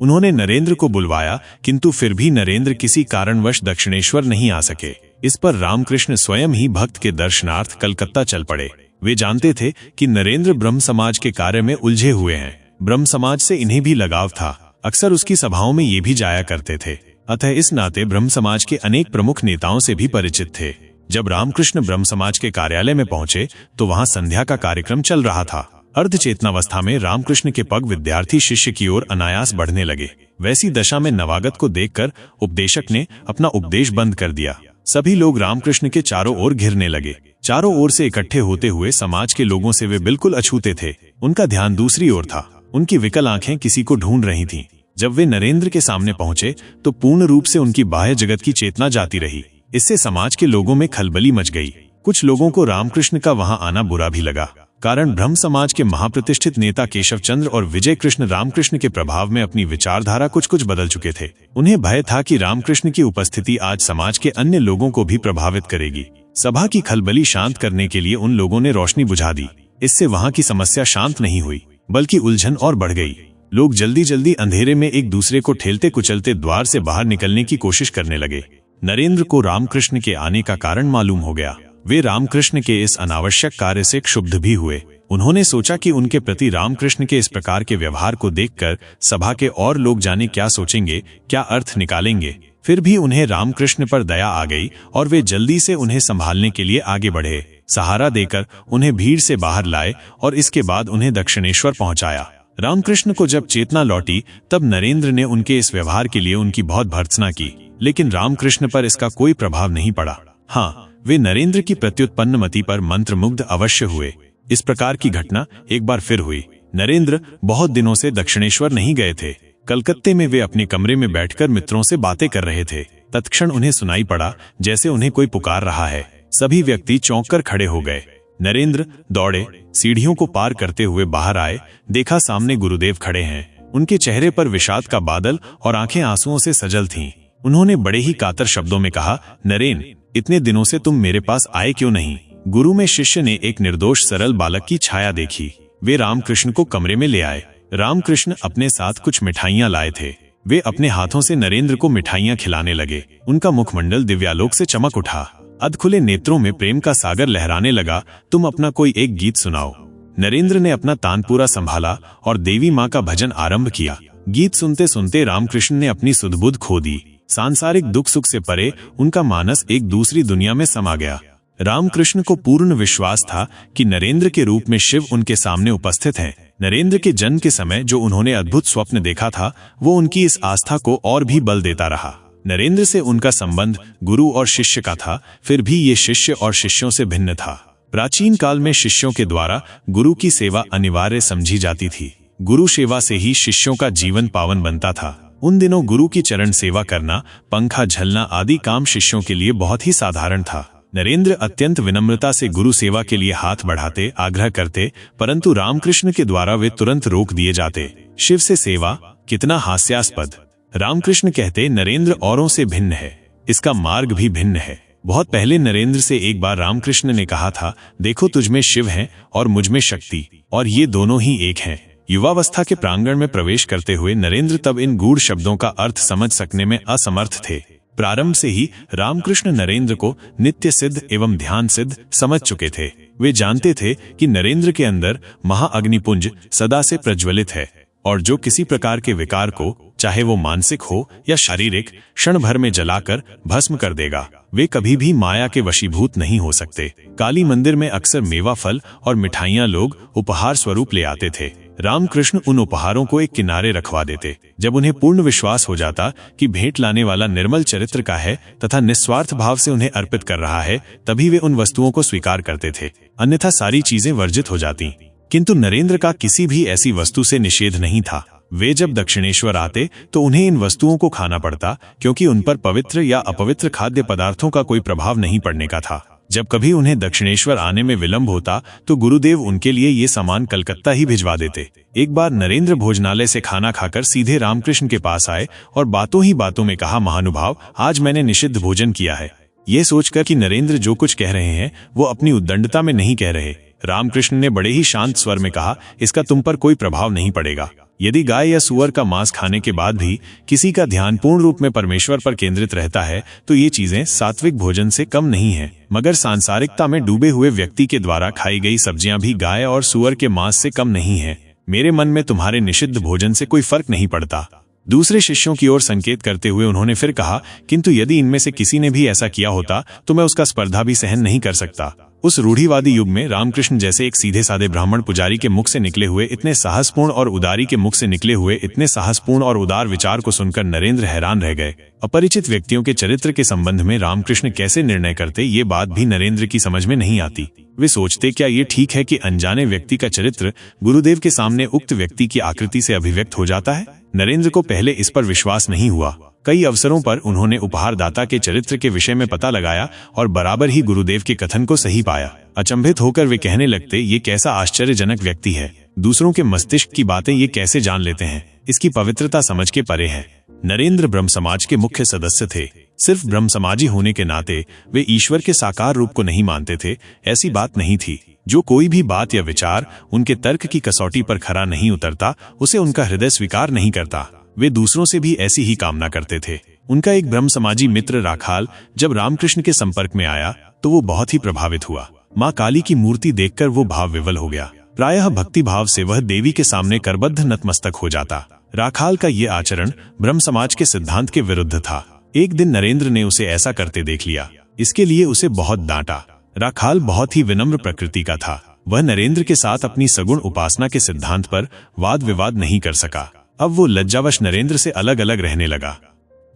उन्होंने नरेंद्र को बुलवाया, किंतु फिर भी नरेंद्र किसी कारणवश दक्षिणेश्वर नहीं आ सके। इस पर रामकृष्ण स्वयं ही भक्त के दर्शनार्थ कलकत्ता चल पड़े। वे जानते थे कि नरेंद्र ब्रह्म समाज के कार्य में उलझे हुए हैं। ब्रह्म समाज से इन्हें भी लगाव था। अक्सर उसकी सभाओं में ये भी जाया करते थे। अतः इस नाते ब्रह्म समाज के अनेक प्रमुख नेताओं से भी परिचित थे। जब रामकृष्ण ब्रह्म समाज के कार्यालय में पहुंचे तो वहां संध्या का कार्यक्रम चल रहा था। अर्धचेतनावस्था में रामकृष्ण के पग विद्यार्थी शिष्य की ओर अनायास बढ़ने लगे। वैसी दशा में नवागत को देखकर उपदेशक ने अपना उपदेश बंद कर दिया। सभी लोग रामकृष्ण के चारों ओर घिरने लगे। चारों ओर से इकट्ठे होते हुए समाज के लोगों से वे बिल्कुल अछूते थे। उनका ध्यान दूसरी ओर था। उनकी विकल आंखें किसी को ढूंढ रही थीं। जब वे नरेंद्र के सामने पहुंचे तो पूर्ण रूप से उनकी बाह्य जगत की चेतना जाती रही। इससे समाज के लोगों में खलबली मच गई। कुछ लोगों को रामकृष्ण का वहां आना बुरा भी लगा, कारण ब्रह्म समाज के महाप्रतिष्ठित नेता केशव चंद्र और विजय कृष्ण रामकृष्ण के प्रभाव में अपनी विचारधारा कुछ कुछ बदल चुके थे। उन्हें भय था कि रामकृष्ण की उपस्थिति आज समाज के अन्य लोगों को भी प्रभावित करेगी। सभा की खलबली शांत करने के लिए उन लोगों ने रोशनी बुझा दी। इससे वहां की समस्या शांत नहीं हुई, बल्कि उलझन और बढ़ गई। लोग जल्दी जल्दी अंधेरे में एक दूसरे को ठेलते कुचलते द्वार से बाहर निकलने की कोशिश करने लगे। नरेंद्र को रामकृष्ण के आने का कारण मालूम हो गया। वे रामकृष्ण के इस अनावश्यक कार्य से क्षुब्ध भी हुए। उन्होंने सोचा कि उनके प्रति रामकृष्ण के इस प्रकार के व्यवहार को देखकर सभा के और लोग जाने क्या सोचेंगे, क्या अर्थ निकालेंगे। फिर भी उन्हें रामकृष्ण पर दया आ गई और वे जल्दी से उन्हें संभालने के लिए आगे बढ़े। सहारा देकर उन्हें भीड़ से बाहर लाए और इसके बाद उन्हें दक्षिणेश्वर पहुंचाया। रामकृष्ण को जब चेतना लौटी तब नरेंद्र ने उनके इस व्यवहार के लिए उनकी बहुत भर्त्सना की, लेकिन रामकृष्ण पर इसका कोई प्रभाव नहीं पड़ा। हाँ, वे नरेंद्र की प्रत्युत्पन्न मति पर मंत्रमुग्ध अवश्य हुए। इस प्रकार की घटना एक बार फिर हुई। नरेंद्र बहुत दिनों से दक्षिणेश्वर नहीं गए थे। कलकत्ते में वे अपने कमरे में बैठकर मित्रों से बातें कर रहे थे। तत्क्षण उन्हें सुनाई पड़ा जैसे उन्हें कोई पुकार रहा है। सभी व्यक्ति चौंक कर खड़े हो गए। नरेंद्र दौड़े, सीढ़ियों को पार करते हुए बाहर आए। देखा सामने गुरुदेव खड़े हैं। उनके चेहरे पर विषाद का बादल और आंखें आंसुओं से सजल थीं। उन्होंने बड़े ही कातर शब्दों में कहा, नरेन, इतने दिनों से तुम मेरे पास आए क्यों नहीं? गुरु में शिष्य ने एक निर्दोष सरल बालक की छाया देखी। वे रामकृष्ण को कमरे में ले आए। रामकृष्ण अपने साथ कुछ मिठाइयां लाए थे। वे अपने हाथों से नरेंद्र को मिठाइयां खिलाने लगे। उनका मुखमंडल दिव्यालोक से चमक उठा। अधखुले नेत्रों में प्रेम का सागर लहराने लगा। तुम अपना कोई एक गीत सुनाओ। नरेंद्र ने अपना तानपूरा संभाला और देवी माँ का भजन आरंभ किया। गीत सुनते सुनते रामकृष्ण ने अपनी सुध-बुध खो दी। सांसारिक दुख सुख से परे उनका मानस एक दूसरी दुनिया में समा गया। रामकृष्ण को पूर्ण विश्वास था कि नरेंद्र के रूप में शिव उनके सामने उपस्थित हैं। नरेंद्र के जन्म के समय जो उन्होंने अद्भुत स्वप्न देखा था, वो उनकी इस आस्था को और भी बल देता रहा। नरेंद्र से उनका संबंध गुरु और शिष्य का था, फिर भी ये शिष्य और शिष्यों से भिन्न था। प्राचीन काल में शिष्यों के द्वारा गुरु की सेवा अनिवार्य समझी जाती थी। गुरु सेवा से ही शिष्यों का जीवन पावन बनता था। उन दिनों गुरु की चरण सेवा करना, पंखा झलना आदि काम शिष्यों के लिए बहुत ही साधारण था। नरेंद्र अत्यंत विनम्रता से गुरु सेवा के लिए हाथ बढ़ाते, आग्रह करते, परंतु रामकृष्ण के द्वारा वे तुरंत रोक दिए जाते। शिव से सेवा, कितना हास्यास्पद। रामकृष्ण कहते, नरेंद्र औरों से भिन्न है, इसका मार्ग भी भिन्न है। बहुत पहले नरेंद्र से एक बार रामकृष्ण ने कहा था, देखो तुझमें शिव हैं और मुझमें शक्ति, और ये दोनों ही एक हैं। युवावस्था के प्रांगण में प्रवेश करते हुए नरेंद्र तब इन गूढ़ शब्दों का अर्थ समझ सकने में असमर्थ थे। प्रारंभ से ही रामकृष्ण नरेंद्र को नित्य सिद्ध एवं ध्यान सिद्ध समझ चुके थे। वे जानते थे कि नरेंद्र के अंदर महाअग्निपुंज सदा से प्रज्वलित है और जो किसी प्रकार के विकार को, चाहे वो मानसिक हो या शारीरिक, क्षण भर में जलाकर भस्म कर देगा। वे कभी भी माया के वशीभूत नहीं हो सकते। काली मंदिर में अक्सर मेवा फल और मिठाइयां लोग उपहार स्वरूप ले आते थे। रामकृष्ण उन उपहारों को एक किनारे रखवा देते। जब उन्हें पूर्ण विश्वास हो जाता कि भेंट लाने वाला निर्मल चरित्र का है तथा निस्वार्थ भाव से उन्हें अर्पित कर रहा है, तभी वे उन वस्तुओं को स्वीकार करते थे, अन्यथा सारी चीजें वर्जित हो जाती। किंतु नरेंद्र का किसी भी ऐसी वस्तु से निषेध नहीं था। वे जब दक्षिणेश्वर आते तो उन्हें इन वस्तुओं को खाना पड़ता, क्योंकि उन पर पवित्र या अपवित्र खाद्य पदार्थों का कोई प्रभाव नहीं पड़ने का था। जब कभी उन्हें दक्षिणेश्वर आने में विलंब होता तो गुरुदेव उनके लिए ये सामान कलकत्ता ही भिजवा देते। एक बार नरेंद्र भोजनालय से खाना खाकर सीधे रामकृष्ण के पास आए और बातों ही बातों में कहा, महानुभाव, आज मैंने निषिद्ध भोजन किया है। ये सोचकर कि नरेंद्र जो कुछ कह रहे हैं वो अपनी उद्दंडता में नहीं कह रहे, रामकृष्ण ने बड़े ही शांत स्वर में कहा, इसका तुम पर कोई प्रभाव नहीं पड़ेगा। यदि गाय या सुअर का मांस खाने के बाद भी किसी का ध्यान पूर्ण रूप में परमेश्वर पर केंद्रित रहता है तो ये चीजें सात्विक भोजन से कम नहीं है। मगर सांसारिकता में डूबे हुए व्यक्ति के द्वारा खाई गई सब्जियां भी गाय और सुअर के मांस से कम नहीं है। मेरे मन में तुम्हारे निषिद्ध भोजन से कोई फर्क नहीं पड़ता। दूसरे शिष्यों की ओर संकेत करते हुए उन्होंने फिर कहा, किंतु यदि इनमें से किसी ने भी ऐसा किया होता तो मैं उसका स्पर्धा भी सहन नहीं कर सकता। उस रूढ़िवादी युग में रामकृष्ण जैसे एक सीधे साधे ब्राह्मण पुजारी के मुख से निकले हुए इतने साहसपूर्ण और उदारी के मुख से निकले हुए इतने साहसपूर्ण और उदार विचार को सुनकर नरेंद्र हैरान रह गए। अपरिचित व्यक्तियों के चरित्र के संबंध में रामकृष्ण कैसे निर्णय करते, ये बात भी नरेंद्र की समझ में नहीं आती। वे सोचते, क्या ये ठीक है कि अनजाने व्यक्ति का चरित्र गुरुदेव के सामने उक्त व्यक्ति की आकृति से अभिव्यक्त हो जाता है? नरेंद्र को पहले इस पर विश्वास नहीं हुआ। कई अवसरों पर उन्होंने उपहारदाता के चरित्र के विषय में पता लगाया और बराबर ही गुरुदेव के कथन को सही पाया। अचंभित होकर वे कहने लगते, ये कैसा आश्चर्यजनक व्यक्ति है, दूसरों के मस्तिष्क की बातें ये कैसे जान लेते हैं, इसकी पवित्रता समझ के परे है। नरेंद्र ब्रह्म समाज के मुख्य सदस्य थे। सिर्फ ब्रह्म समाजी होने के नाते वे ईश्वर के साकार रूप को नहीं मानते थे, ऐसी बात नहीं थी। जो कोई भी बात या विचार उनके तर्क की कसौटी पर खरा नहीं उतरता, उसे उनका हृदय स्वीकार नहीं करता। वे दूसरों से भी ऐसी ही कामना करते थे। उनका एक ब्रह्म समाजी मित्र राखाल जब रामकृष्ण के संपर्क में आया तो वो बहुत ही प्रभावित हुआ। माँ काली की मूर्ति देखकर वो भाव विवल हो गया। प्रायः भक्ति भाव से वह देवी के सामने करबद्ध नतमस्तक हो जाता। राखाल का ये आचरण ब्रह्म समाज के सिद्धांत के विरुद्ध था। एक दिन नरेंद्र ने उसे ऐसा करते देख लिया। इसके लिए उसे बहुत डांटा। राखाल बहुत ही विनम्र प्रकृति का था। वह नरेंद्र के साथ अपनी सगुण उपासना के सिद्धांत पर वाद विवाद नहीं कर सका। अब वो लज्जावश नरेंद्र से अलग अलग रहने लगा।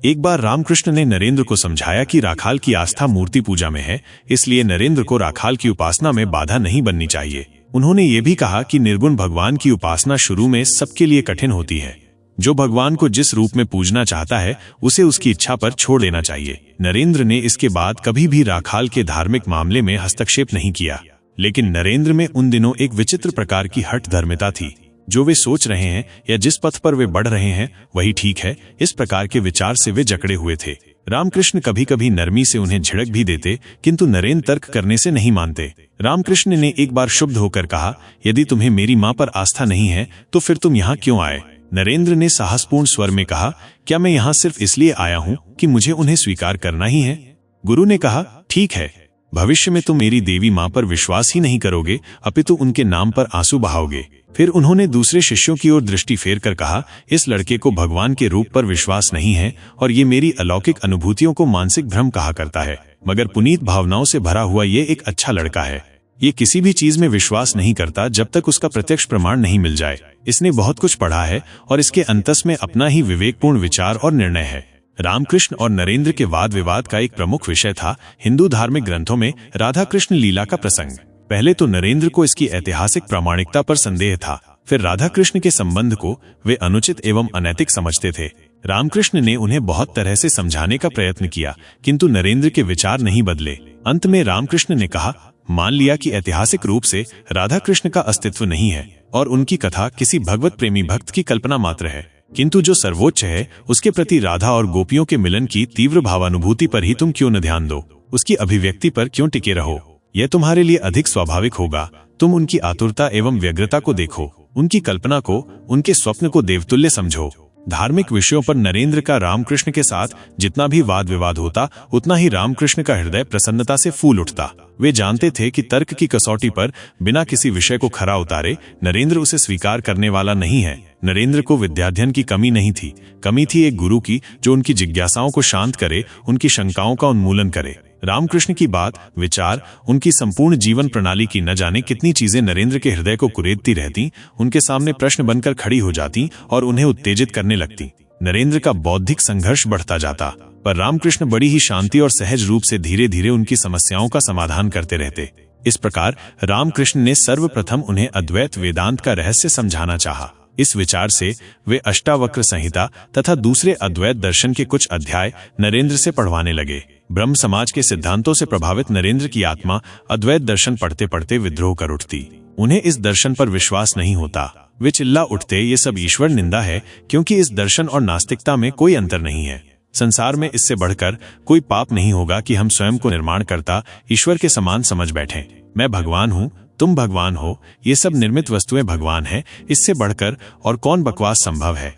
एक बार रामकृष्ण ने नरेंद्र को समझाया कि राखाल की आस्था मूर्ति पूजा में है, इसलिए नरेंद्र को राखाल की उपासना में बाधा नहीं बननी चाहिए। उन्होंने ये भी कहा कि निर्गुण भगवान की उपासना शुरू में सबके लिए कठिन होती है। जो भगवान को जिस रूप में पूजना चाहता है उसे उसकी इच्छा पर छोड़ देना चाहिए। नरेंद्र ने इसके बाद कभी भी राखाल के धार्मिक मामले में हस्तक्षेप नहीं किया। लेकिन नरेंद्र में उन दिनों एक विचित्र प्रकार की हठ धर्मिता थी। जो वे सोच रहे हैं या जिस पथ पर वे बढ़ रहे हैं वही ठीक है, इस प्रकार के विचार से वे जकड़े हुए थे। रामकृष्ण कभी कभी नरमी से उन्हें झिड़क भी देते, किंतु नरेंद्र तर्क करने से नहीं मानते। रामकृष्ण ने एक बार शुद्ध होकर कहा, यदि तुम्हें मेरी मां पर आस्था नहीं है तो फिर तुम यहाँ क्यों आए? नरेंद्र ने साहसपूर्ण स्वर में कहा, क्या मैं यहाँ सिर्फ इसलिए आया हूँ कि मुझे उन्हें स्वीकार करना ही है? गुरु ने कहा, ठीक है, भविष्य में तुम मेरी देवी मां पर विश्वास ही नहीं करोगे, अपितु उनके नाम पर आंसू बहाओगे। फिर उन्होंने दूसरे शिष्यों की ओर दृष्टि फेर कर कहा, इस लड़के को भगवान के रूप पर विश्वास नहीं है और ये मेरी अलौकिक अनुभूतियों को मानसिक भ्रम कहा करता है, मगर पुनीत भावनाओं से भरा हुआ ये एक अच्छा लड़का है। ये किसी भी चीज में विश्वास नहीं करता जब तक उसका प्रत्यक्ष प्रमाण नहीं मिल जाए। इसने बहुत कुछ पढ़ा है और इसके अंतस में अपना ही विवेकपूर्ण विचार और निर्णय है। रामकृष्ण और नरेंद्र के वाद विवाद का एक प्रमुख विषय था हिंदू धार्मिक ग्रंथों में राधा कृष्ण लीला का प्रसंग। पहले तो नरेंद्र को इसकी ऐतिहासिक प्रामाणिकता पर संदेह था, फिर राधा कृष्ण के संबंध को वे अनुचित एवं अनैतिक समझते थे। रामकृष्ण ने उन्हें बहुत तरह से समझाने का प्रयत्न किया, किंतु नरेंद्र के विचार नहीं बदले। अंत में रामकृष्ण ने कहा, मान लिया कि ऐतिहासिक रूप से राधा कृष्ण का अस्तित्व नहीं है और उनकी कथा किसी भगवत प्रेमी भक्त की कल्पना मात्र है, किंतु जो सर्वोच्च है उसके प्रति राधा और गोपियों के मिलन की तीव्र भावानुभूति पर ही तुम क्यों न ध्यान दो, उसकी अभिव्यक्ति पर क्यों टिके रहो? यह तुम्हारे लिए अधिक स्वाभाविक होगा। तुम उनकी आतुरता एवं व्यग्रता को देखो, उनकी कल्पना को, उनके स्वप्न को देवतुल्य समझो। धार्मिक विषयों पर नरेंद्र का रामकृष्ण के साथ जितना भी वाद विवाद होता, उतना ही रामकृष्ण का हृदय प्रसन्नता से फूल उठता। वे जानते थे कि तर्क की कसौटी पर बिना किसी विषय को खरा उतारे नरेंद्र उसे स्वीकार करने वाला नहीं है। नरेंद्र को विद्याध्ययन की कमी नहीं थी, कमी थी एक गुरु की जो उनकी जिज्ञासाओं को शांत करे, उनकी शंकाओं का उन्मूलन करे। रामकृष्ण की बात, विचार, उनकी संपूर्ण जीवन प्रणाली की न जाने कितनी चीजें नरेंद्र के हृदय को कुरेदती रहती, उनके सामने प्रश्न बनकर खड़ी हो जाती और उन्हें उत्तेजित करने लगती। नरेंद्र का बौद्धिक संघर्ष बढ़ता जाता, पर रामकृष्ण बड़ी ही शांति और सहज रूप से धीरे धीरे उनकी समस्याओं का समाधान करते रहते। इस प्रकार रामकृष्ण ने सर्वप्रथम उन्हें अद्वैत वेदांत का रहस्य समझाना चाहा। इस विचार से वे अष्टावक्र संहिता तथा दूसरे अद्वैत दर्शन के कुछ अध्याय नरेंद्र से पढ़वाने लगे। ब्रह्म समाज के सिद्धांतों से प्रभावित नरेंद्र की आत्मा अद्वैत दर्शन पढ़ते पढ़ते विद्रोह कर उठती। उन्हें इस दर्शन पर विश्वास नहीं होता। वे चिल्ला उठते, ये सब ईश्वर निंदा है, क्योंकि इस दर्शन और नास्तिकता में कोई अंतर नहीं है। संसार में इससे बढ़कर कोई पाप नहीं होगा कि हम स्वयं को निर्माण करता ईश्वर के समान समझ बैठें। मैं भगवान हूँ, तुम भगवान हो, ये सब निर्मित वस्तुएं भगवान हैं, इससे बढ़कर और कौन बकवास संभव है?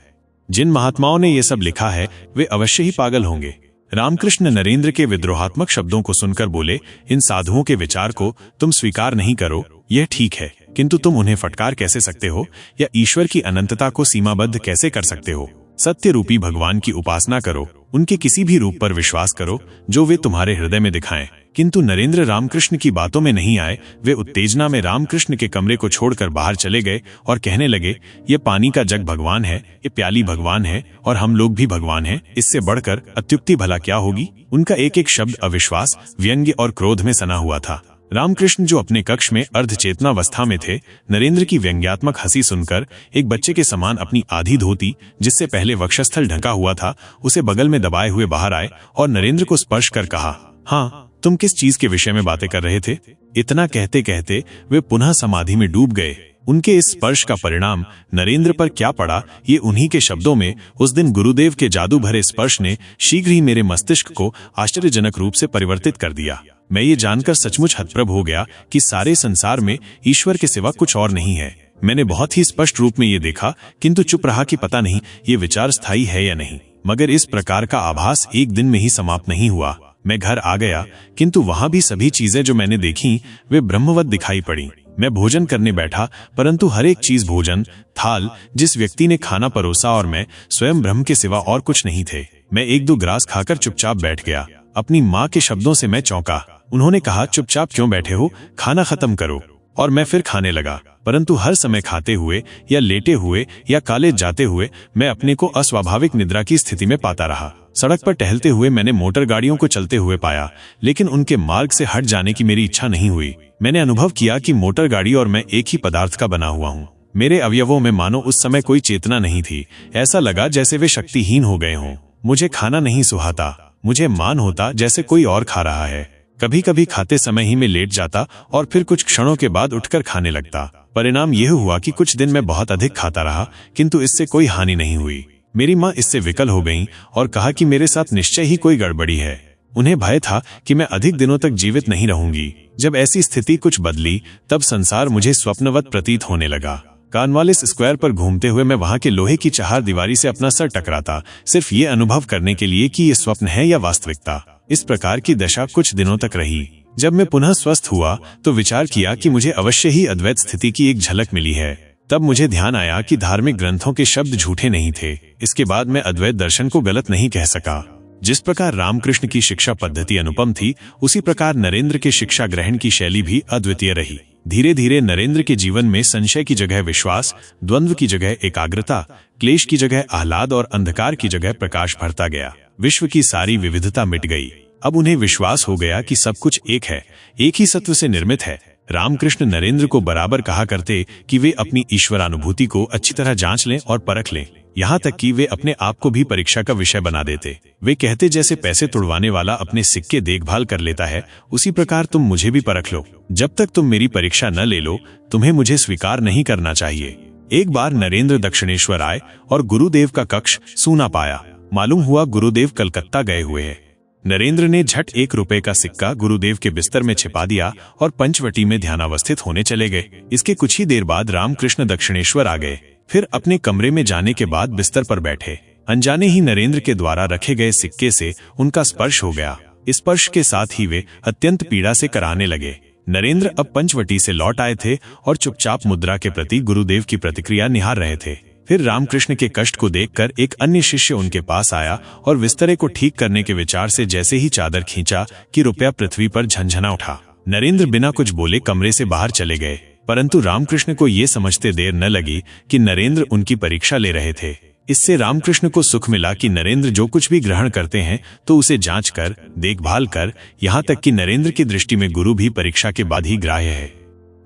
जिन महात्माओं ने ये सब लिखा है वे अवश्य ही पागल होंगे। रामकृष्ण नरेंद्र के विद्रोहात्मक शब्दों को सुनकर बोले, इन साधुओं के विचार को तुम स्वीकार नहीं करो, यह ठीक है, किंतु तुम उन्हें फटकार कैसे सकते हो या ईश्वर की अनंतता को सीमाबद्ध कैसे कर सकते हो? सत्य रूपी भगवान की उपासना करो, उनके किसी भी रूप पर विश्वास करो जो वे तुम्हारे हृदय में दिखाएं। किंतु नरेंद्र रामकृष्ण की बातों में नहीं आए। वे उत्तेजना में रामकृष्ण के कमरे को छोड़कर बाहर चले गए और कहने लगे, ये पानी का जग भगवान है, ये प्याली भगवान है और हम लोग भी भगवान हैं। इससे बढ़कर अत्युक्ति भला क्या होगी? उनका एक एक शब्द अविश्वास, व्यंग्य और क्रोध में सना हुआ था। रामकृष्ण जो अपने कक्ष में अर्धचेतनावस्था में थे, नरेंद्र की व्यंग्यात्मक हंसी सुनकर एक बच्चे के समान अपनी आधी धोती, जिससे पहले वक्षस्थल ढका हुआ था, उसे बगल में दबाए हुए बाहर आए और नरेंद्र को स्पर्श कर कहा, हाँ, तुम किस चीज के विषय में बातें कर रहे थे? इतना कहते कहते वे पुनः समाधि में डूब गए। उनके इस स्पर्श का परिणाम नरेंद्र पर क्या पड़ा, ये उन्हीं के शब्दों में, उस दिन गुरुदेव के जादू भरे स्पर्श ने शीघ्र ही मेरे मस्तिष्क को आश्चर्यजनक रूप से परिवर्तित कर दिया। मैं ये जानकर सचमुच हतप्रभ हो गया कि सारे संसार में ईश्वर के सिवा कुछ और नहीं है। मैंने बहुत ही स्पष्ट रूप में ये देखा, किंतु चुप रहा कि पता नहीं ये विचार स्थायी है या नहीं। मगर इस प्रकार का आभास एक दिन में ही समाप्त नहीं हुआ। मैं घर आ गया, किंतु वहां भी सभी चीजें जो मैंने देखी वे ब्रह्मवत दिखाई पड़ी। मैं भोजन करने बैठा, परंतु हर एक चीज भोजन, थाल, जिस व्यक्ति ने खाना परोसा और मैं स्वयं ब्रह्म के सिवा और कुछ नहीं थे। मैं एक दो ग्रास खाकर चुपचाप बैठ गया। अपनी माँ के शब्दों से मैं चौंका। उन्होंने कहा, चुपचाप क्यों बैठे हो, खाना खत्म करो। और मैं फिर खाने लगा, परंतु हर समय खाते हुए या लेटे हुए या कॉलेज जाते हुए मैं अपने को अस्वाभाविक निद्रा की स्थिति में पाता रहा। सड़क पर टहलते हुए मैंने मोटर गाड़ियों को चलते हुए पाया, लेकिन उनके मार्ग से हट जाने की मेरी इच्छा नहीं हुई। मैंने अनुभव किया कि मोटर गाड़ी और मैं एक ही पदार्थ का बना हुआ हूँ। मेरे अवयवों में मानो उस समय कोई चेतना नहीं थी। ऐसा लगा जैसे वे शक्तिहीन हो गए हों। मुझे खाना नहीं सुहाता, मुझे मान होता जैसे कोई और खा रहा है। कभी कभी खाते समय ही मैं लेट जाता और फिर कुछ क्षणों के बाद उठकर खाने लगता। परिणाम यह हुआ कि कुछ दिन मैं बहुत अधिक खाता रहा, किंतु इससे कोई हानि नहीं हुई। मेरी माँ इससे विकल हो गईं और कहा कि मेरे साथ निश्चय ही कोई गड़बड़ी है। उन्हें भय था कि मैं अधिक दिनों तक जीवित नहीं रहूंगी। जब ऐसी स्थिति कुछ बदली, तब संसार मुझे स्वप्नवत प्रतीत होने लगा। कॉर्नवालिस स्क्वायर पर घूमते हुए मैं वहां के लोहे की चहार दीवारी से अपना सर टकराता, सिर्फ ये अनुभव करने के लिए कि ये स्वप्न है या वास्तविकता। इस प्रकार की दशा कुछ दिनों तक रही। जब मैं पुनः स्वस्थ हुआ तो विचार किया कि मुझे अवश्य ही अद्वैत स्थिति की एक झलक मिली है। तब मुझे ध्यान आया कि धार्मिक ग्रंथों के शब्द झूठे नहीं थे। इसके बाद मैं अद्वैत दर्शन को गलत नहीं कह सका। जिस प्रकार रामकृष्ण की शिक्षा पद्धति अनुपम थी, उसी प्रकार नरेंद्र के शिक्षा ग्रहण की शैली भी अद्वितीय रही। धीरे धीरे नरेंद्र के जीवन में संशय की जगह विश्वास, द्वंद्व की जगह एकाग्रता, क्लेश की जगह आह्लाद और अंधकार की जगह प्रकाश भरता गया। विश्व की सारी विविधता मिट गई। अब उन्हें विश्वास हो गया कि सब कुछ एक है, एक ही सत्व से निर्मित है। रामकृष्ण नरेंद्र को बराबर कहा करते कि वे अपनी ईश्वरानुभूति को अच्छी तरह जांच लें और परख लें, यहाँ तक कि वे अपने आप को भी परीक्षा का विषय बना देते। वे कहते, जैसे पैसे तुड़वाने वाला अपने सिक्के देखभाल कर लेता है, उसी प्रकार तुम मुझे भी परख लो। जब तक तुम मेरी परीक्षा न ले लो, तुम्हें मुझे स्वीकार नहीं करना चाहिए। एक बार नरेंद्र दक्षिणेश्वर आए और गुरुदेव का कक्ष सूना पाया। मालूम हुआ गुरुदेव कलकत्ता गए हुए हैं। नरेंद्र ने झट 1 रुपए का सिक्का गुरुदेव के बिस्तर में छिपा दिया और पंचवटी में ध्यानावस्थित होने चले गए। इसके कुछ ही देर बाद रामकृष्ण दक्षिणेश्वर आ गए। फिर अपने कमरे में जाने के बाद बिस्तर पर बैठे। अनजाने ही नरेंद्र के द्वारा रखे गए सिक्के से उनका स्पर्श हो गया। इस स्पर्श के साथ ही वे अत्यंत पीड़ा से कराने लगे। नरेंद्र अब पंचवटी से लौट आए थे और चुपचाप मुद्रा के प्रति गुरुदेव की प्रतिक्रिया निहार रहे थे। फिर रामकृष्ण के कष्ट को देखकर एक अन्य शिष्य उनके पास आया और बिस्तरे को ठीक करने के विचार से जैसे ही चादर खींचा कि रुपया पृथ्वी पर झनझना उठा। नरेंद्र बिना कुछ बोले कमरे से बाहर चले गए, परंतु रामकृष्ण को ये समझते देर न लगी कि नरेंद्र उनकी परीक्षा ले रहे थे। इससे रामकृष्ण को सुख मिला कि नरेंद्र जो कुछ भी ग्रहण करते हैं तो उसे जांच कर, देखभाल कर, यहाँ तक कि नरेंद्र की दृष्टि में गुरु भी परीक्षा के बाद ही ग्राह्य है।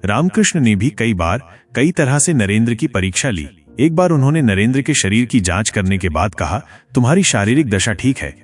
रामकृष्ण ने भी कई बार कई तरह से नरेंद्र की परीक्षा ली। एक बार उन्होंने नरेंद्र के शरीर की जांच करने के बाद कहा, तुम्हारी शारीरिक दशा ठीक है,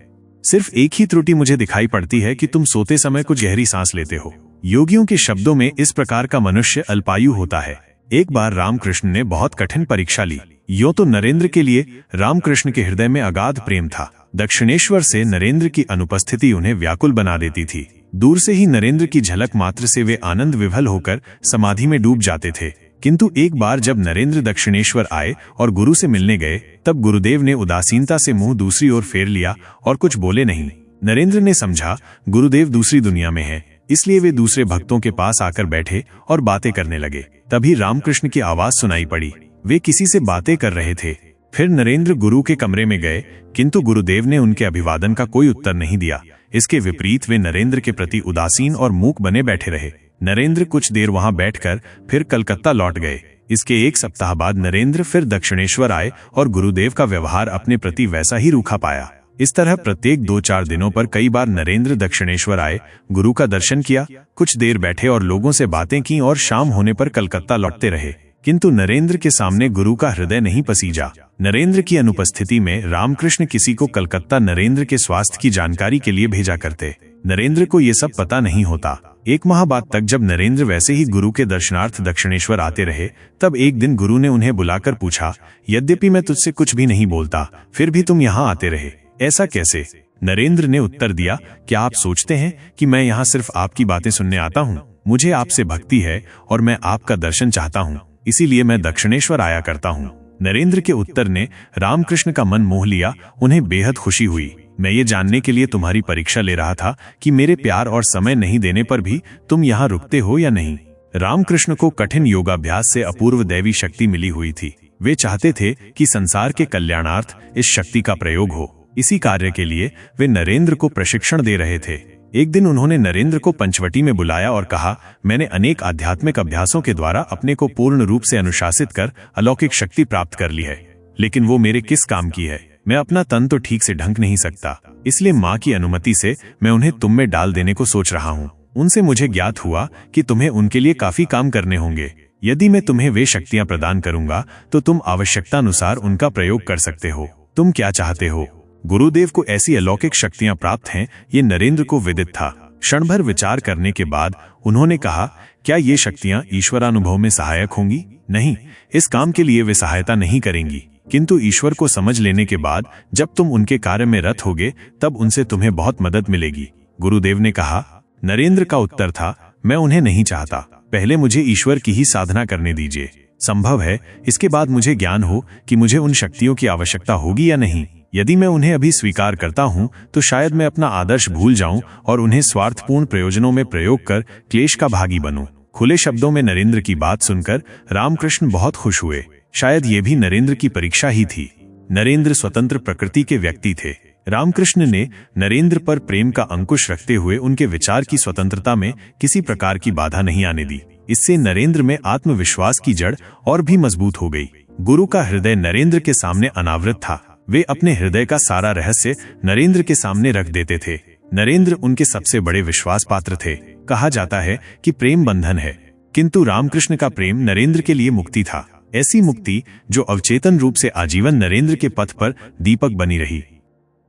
सिर्फ एक ही त्रुटि मुझे दिखाई पड़ती है कि तुम सोते समय कुछ गहरी सांस लेते हो। योगियों के शब्दों में इस प्रकार का मनुष्य अल्पायु होता है। एक बार रामकृष्ण ने बहुत कठिन परीक्षा ली। यो तो नरेंद्र के लिए रामकृष्ण के हृदय में अगाध प्रेम था। दक्षिणेश्वर से नरेंद्र की अनुपस्थिति उन्हें व्याकुल बना देती थी। दूर से ही नरेंद्र की झलक मात्र से वे आनंद विभल होकर समाधि में डूब जाते थे। किंतु एक बार जब नरेंद्र दक्षिणेश्वर आए और गुरु से मिलने गए, तब गुरुदेव ने उदासीनता से मुंह दूसरी ओर फेर लिया और कुछ बोले नहीं। नरेंद्र ने समझा गुरुदेव दूसरी दुनिया में है, इसलिए वे दूसरे भक्तों के पास आकर बैठे और बातें करने लगे। तभी रामकृष्ण की आवाज सुनाई पड़ी। वे किसी से बातें कर रहे थे। फिर नरेंद्र गुरु के कमरे में गए, किंतु गुरुदेव ने उनके अभिवादन का कोई उत्तर नहीं दिया। इसके विपरीत वे नरेंद्र के प्रति उदासीन और मूक बने बैठे रहे। नरेंद्र कुछ देर वहां बैठकर फिर कलकत्ता लौट गए। इसके 1 सप्ताह बाद नरेंद्र फिर दक्षिणेश्वर आए और गुरुदेव का व्यवहार अपने प्रति वैसा ही रूखा पाया। इस तरह प्रत्येक 2-4 दिनों पर कई बार नरेंद्र दक्षिणेश्वर आए, गुरु का दर्शन किया, कुछ देर बैठे और लोगों से बातें की और शाम होने पर कलकत्ता लौटते रहे। किंतु नरेंद्र के सामने गुरु का हृदय नहीं पसीजा। नरेंद्र की अनुपस्थिति में रामकृष्ण किसी को कलकत्ता नरेंद्र के स्वास्थ्य की जानकारी के लिए भेजा करते। नरेंद्र को ये सब पता नहीं होता। 1 माह बाद तक जब नरेंद्र वैसे ही गुरु के दर्शनार्थ दक्षिणेश्वर आते रहे, तब एक दिन गुरु ने उन्हें बुलाकर पूछा, यद्यपि मैं तुझसे कुछ भी नहीं बोलता, फिर भी तुम यहाँ आते रहे, ऐसा कैसे? नरेंद्र ने उत्तर दिया, क्या आप सोचते हैं कि मैं यहाँ सिर्फ आपकी बातें सुनने आता हूँ? मुझे आपसे भक्ति है और मैं आपका दर्शन चाहता हूँ, इसीलिए मैं दक्षिणेश्वर आया करता हूँ। नरेंद्र के उत्तर ने रामकृष्ण का मन मोह लिया। उन्हें बेहद खुशी हुई। मैं ये जानने के लिए तुम्हारी परीक्षा ले रहा था कि मेरे प्यार और समय नहीं देने पर भी तुम यहाँ रुकते हो या नहीं। रामकृष्ण को कठिन योगाभ्यास से अपूर्व दैवी शक्ति मिली हुई थी। वे चाहते थे कि संसार के कल्याणार्थ इस शक्ति का प्रयोग हो। इसी कार्य के लिए वे नरेंद्र को प्रशिक्षण दे रहे थे। एक दिन उन्होंने नरेंद्र को पंचवटी में बुलाया और कहा, मैंने अनेक आध्यात्मिक अभ्यासों के द्वारा अपने को पूर्ण रूप से अनुशासित कर अलौकिक शक्ति प्राप्त कर ली है, लेकिन वो मेरे किस काम की है? मैं अपना तन तो ठीक से ढंक नहीं सकता, इसलिए माँ की अनुमति से मैं उन्हें तुम में डाल देने को सोच रहा हूँ। उनसे मुझे ज्ञात हुआ कि तुम्हें उनके लिए काफी काम करने होंगे। यदि मैं तुम्हें वे शक्तियां प्रदान करूंगा तो तुम आवश्यकतानुसार उनका प्रयोग कर सकते हो। तुम क्या चाहते हो? गुरुदेव को ऐसी अलौकिक शक्तियां प्राप्त हैं, ये नरेंद्र को विदित था। क्षण भर विचार करने के बाद उन्होंने कहा, क्या ये शक्तियां ईश्वरानुभव में सहायक होंगी? नहीं, इस काम के लिए वे सहायता नहीं करेंगी, किंतु ईश्वर को समझ लेने के बाद जब तुम उनके कार्य में रत होगे तब उनसे तुम्हें बहुत मदद मिलेगी। गुरुदेव ने कहा। नरेंद्र का उत्तर था, मैं उन्हें नहीं चाहता, पहले मुझे ईश्वर की ही साधना करने दीजिए। संभव है इसके बाद मुझे ज्ञान हो कि मुझे उन शक्तियों की आवश्यकता होगी या नहीं। यदि मैं उन्हें अभी स्वीकार करता हूं तो शायद मैं अपना आदर्श भूल जाऊं और उन्हें स्वार्थपूर्ण प्रयोजनों में प्रयोग कर क्लेश का भागी बनूं। खुले शब्दों में नरेंद्र की बात सुनकर रामकृष्ण बहुत खुश हुए। शायद ये भी नरेंद्र की परीक्षा ही थी। नरेंद्र स्वतंत्र प्रकृति के व्यक्ति थे। रामकृष्ण ने नरेंद्र पर प्रेम का अंकुश रखते हुए उनके विचार की स्वतंत्रता में किसी प्रकार की बाधा नहीं आने दी। इससे नरेंद्र में आत्मविश्वास की जड़ और भी मजबूत हो गई। गुरु का हृदय नरेंद्र के सामने अनावृत था। वे अपने हृदय का सारा रहस्य नरेंद्र के सामने रख देते थे। नरेंद्र उनके सबसे बड़े विश्वास पात्र थे। कहा जाता है कि प्रेम बंधन है, किंतु रामकृष्ण का प्रेम नरेंद्र के लिए मुक्ति था। ऐसी मुक्ति जो अवचेतन रूप से आजीवन नरेंद्र के पथ पर दीपक बनी रही।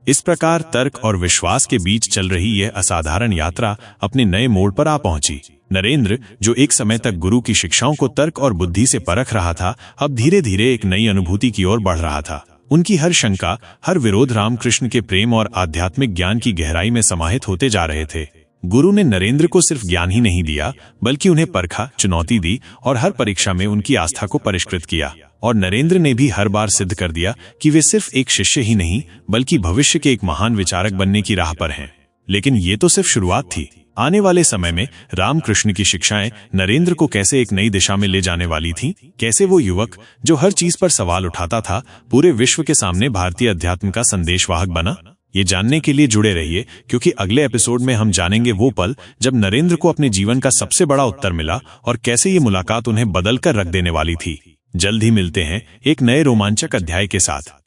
इस प्रकार तर्क और विश्वास के बीच चल रही यह असाधारण यात्रा अपने नए मोड़ पर आ पहुंची। नरेंद्र, जो एक समय तक गुरु की शिक्षाओं को तर्क और बुद्धि से परख रहा था, अब धीरे धीरे एक नई अनुभूति की ओर बढ़ रहा था। उनकी हर शंका, हर विरोध रामकृष्ण के प्रेम और आध्यात्मिक ज्ञान की गहराई में समाहित होते जा रहे थे। गुरु ने नरेंद्र को सिर्फ ज्ञान ही नहीं दिया, बल्कि उन्हें परखा, चुनौती दी और हर परीक्षा में उनकी आस्था को परिष्कृत किया। और नरेंद्र ने भी हर बार सिद्ध कर दिया कि वे सिर्फ एक शिष्य ही नहीं, बल्कि भविष्य के एक महान विचारक बनने की राह पर हैं। लेकिन ये तो सिर्फ शुरुआत थी। आने वाले समय में रामकृष्ण की शिक्षाएं नरेंद्र को कैसे एक नई दिशा में ले जाने वाली थीं, कैसे वो युवक जो हर चीज पर सवाल उठाता था, पूरे विश्व के सामने भारतीय अध्यात्म का संदेशवाहक बना। ये जानने के लिए जुड़े रहिए, क्योंकि अगले एपिसोड में हम जानेंगे वो पल जब नरेंद्र को अपने जीवन का सबसे बड़ा उत्तर मिला और कैसे ये मुलाकात उन्हें बदल कर रख देने वाली थी। जल्द ही मिलते हैं एक नए रोमांचक अध्याय के साथ।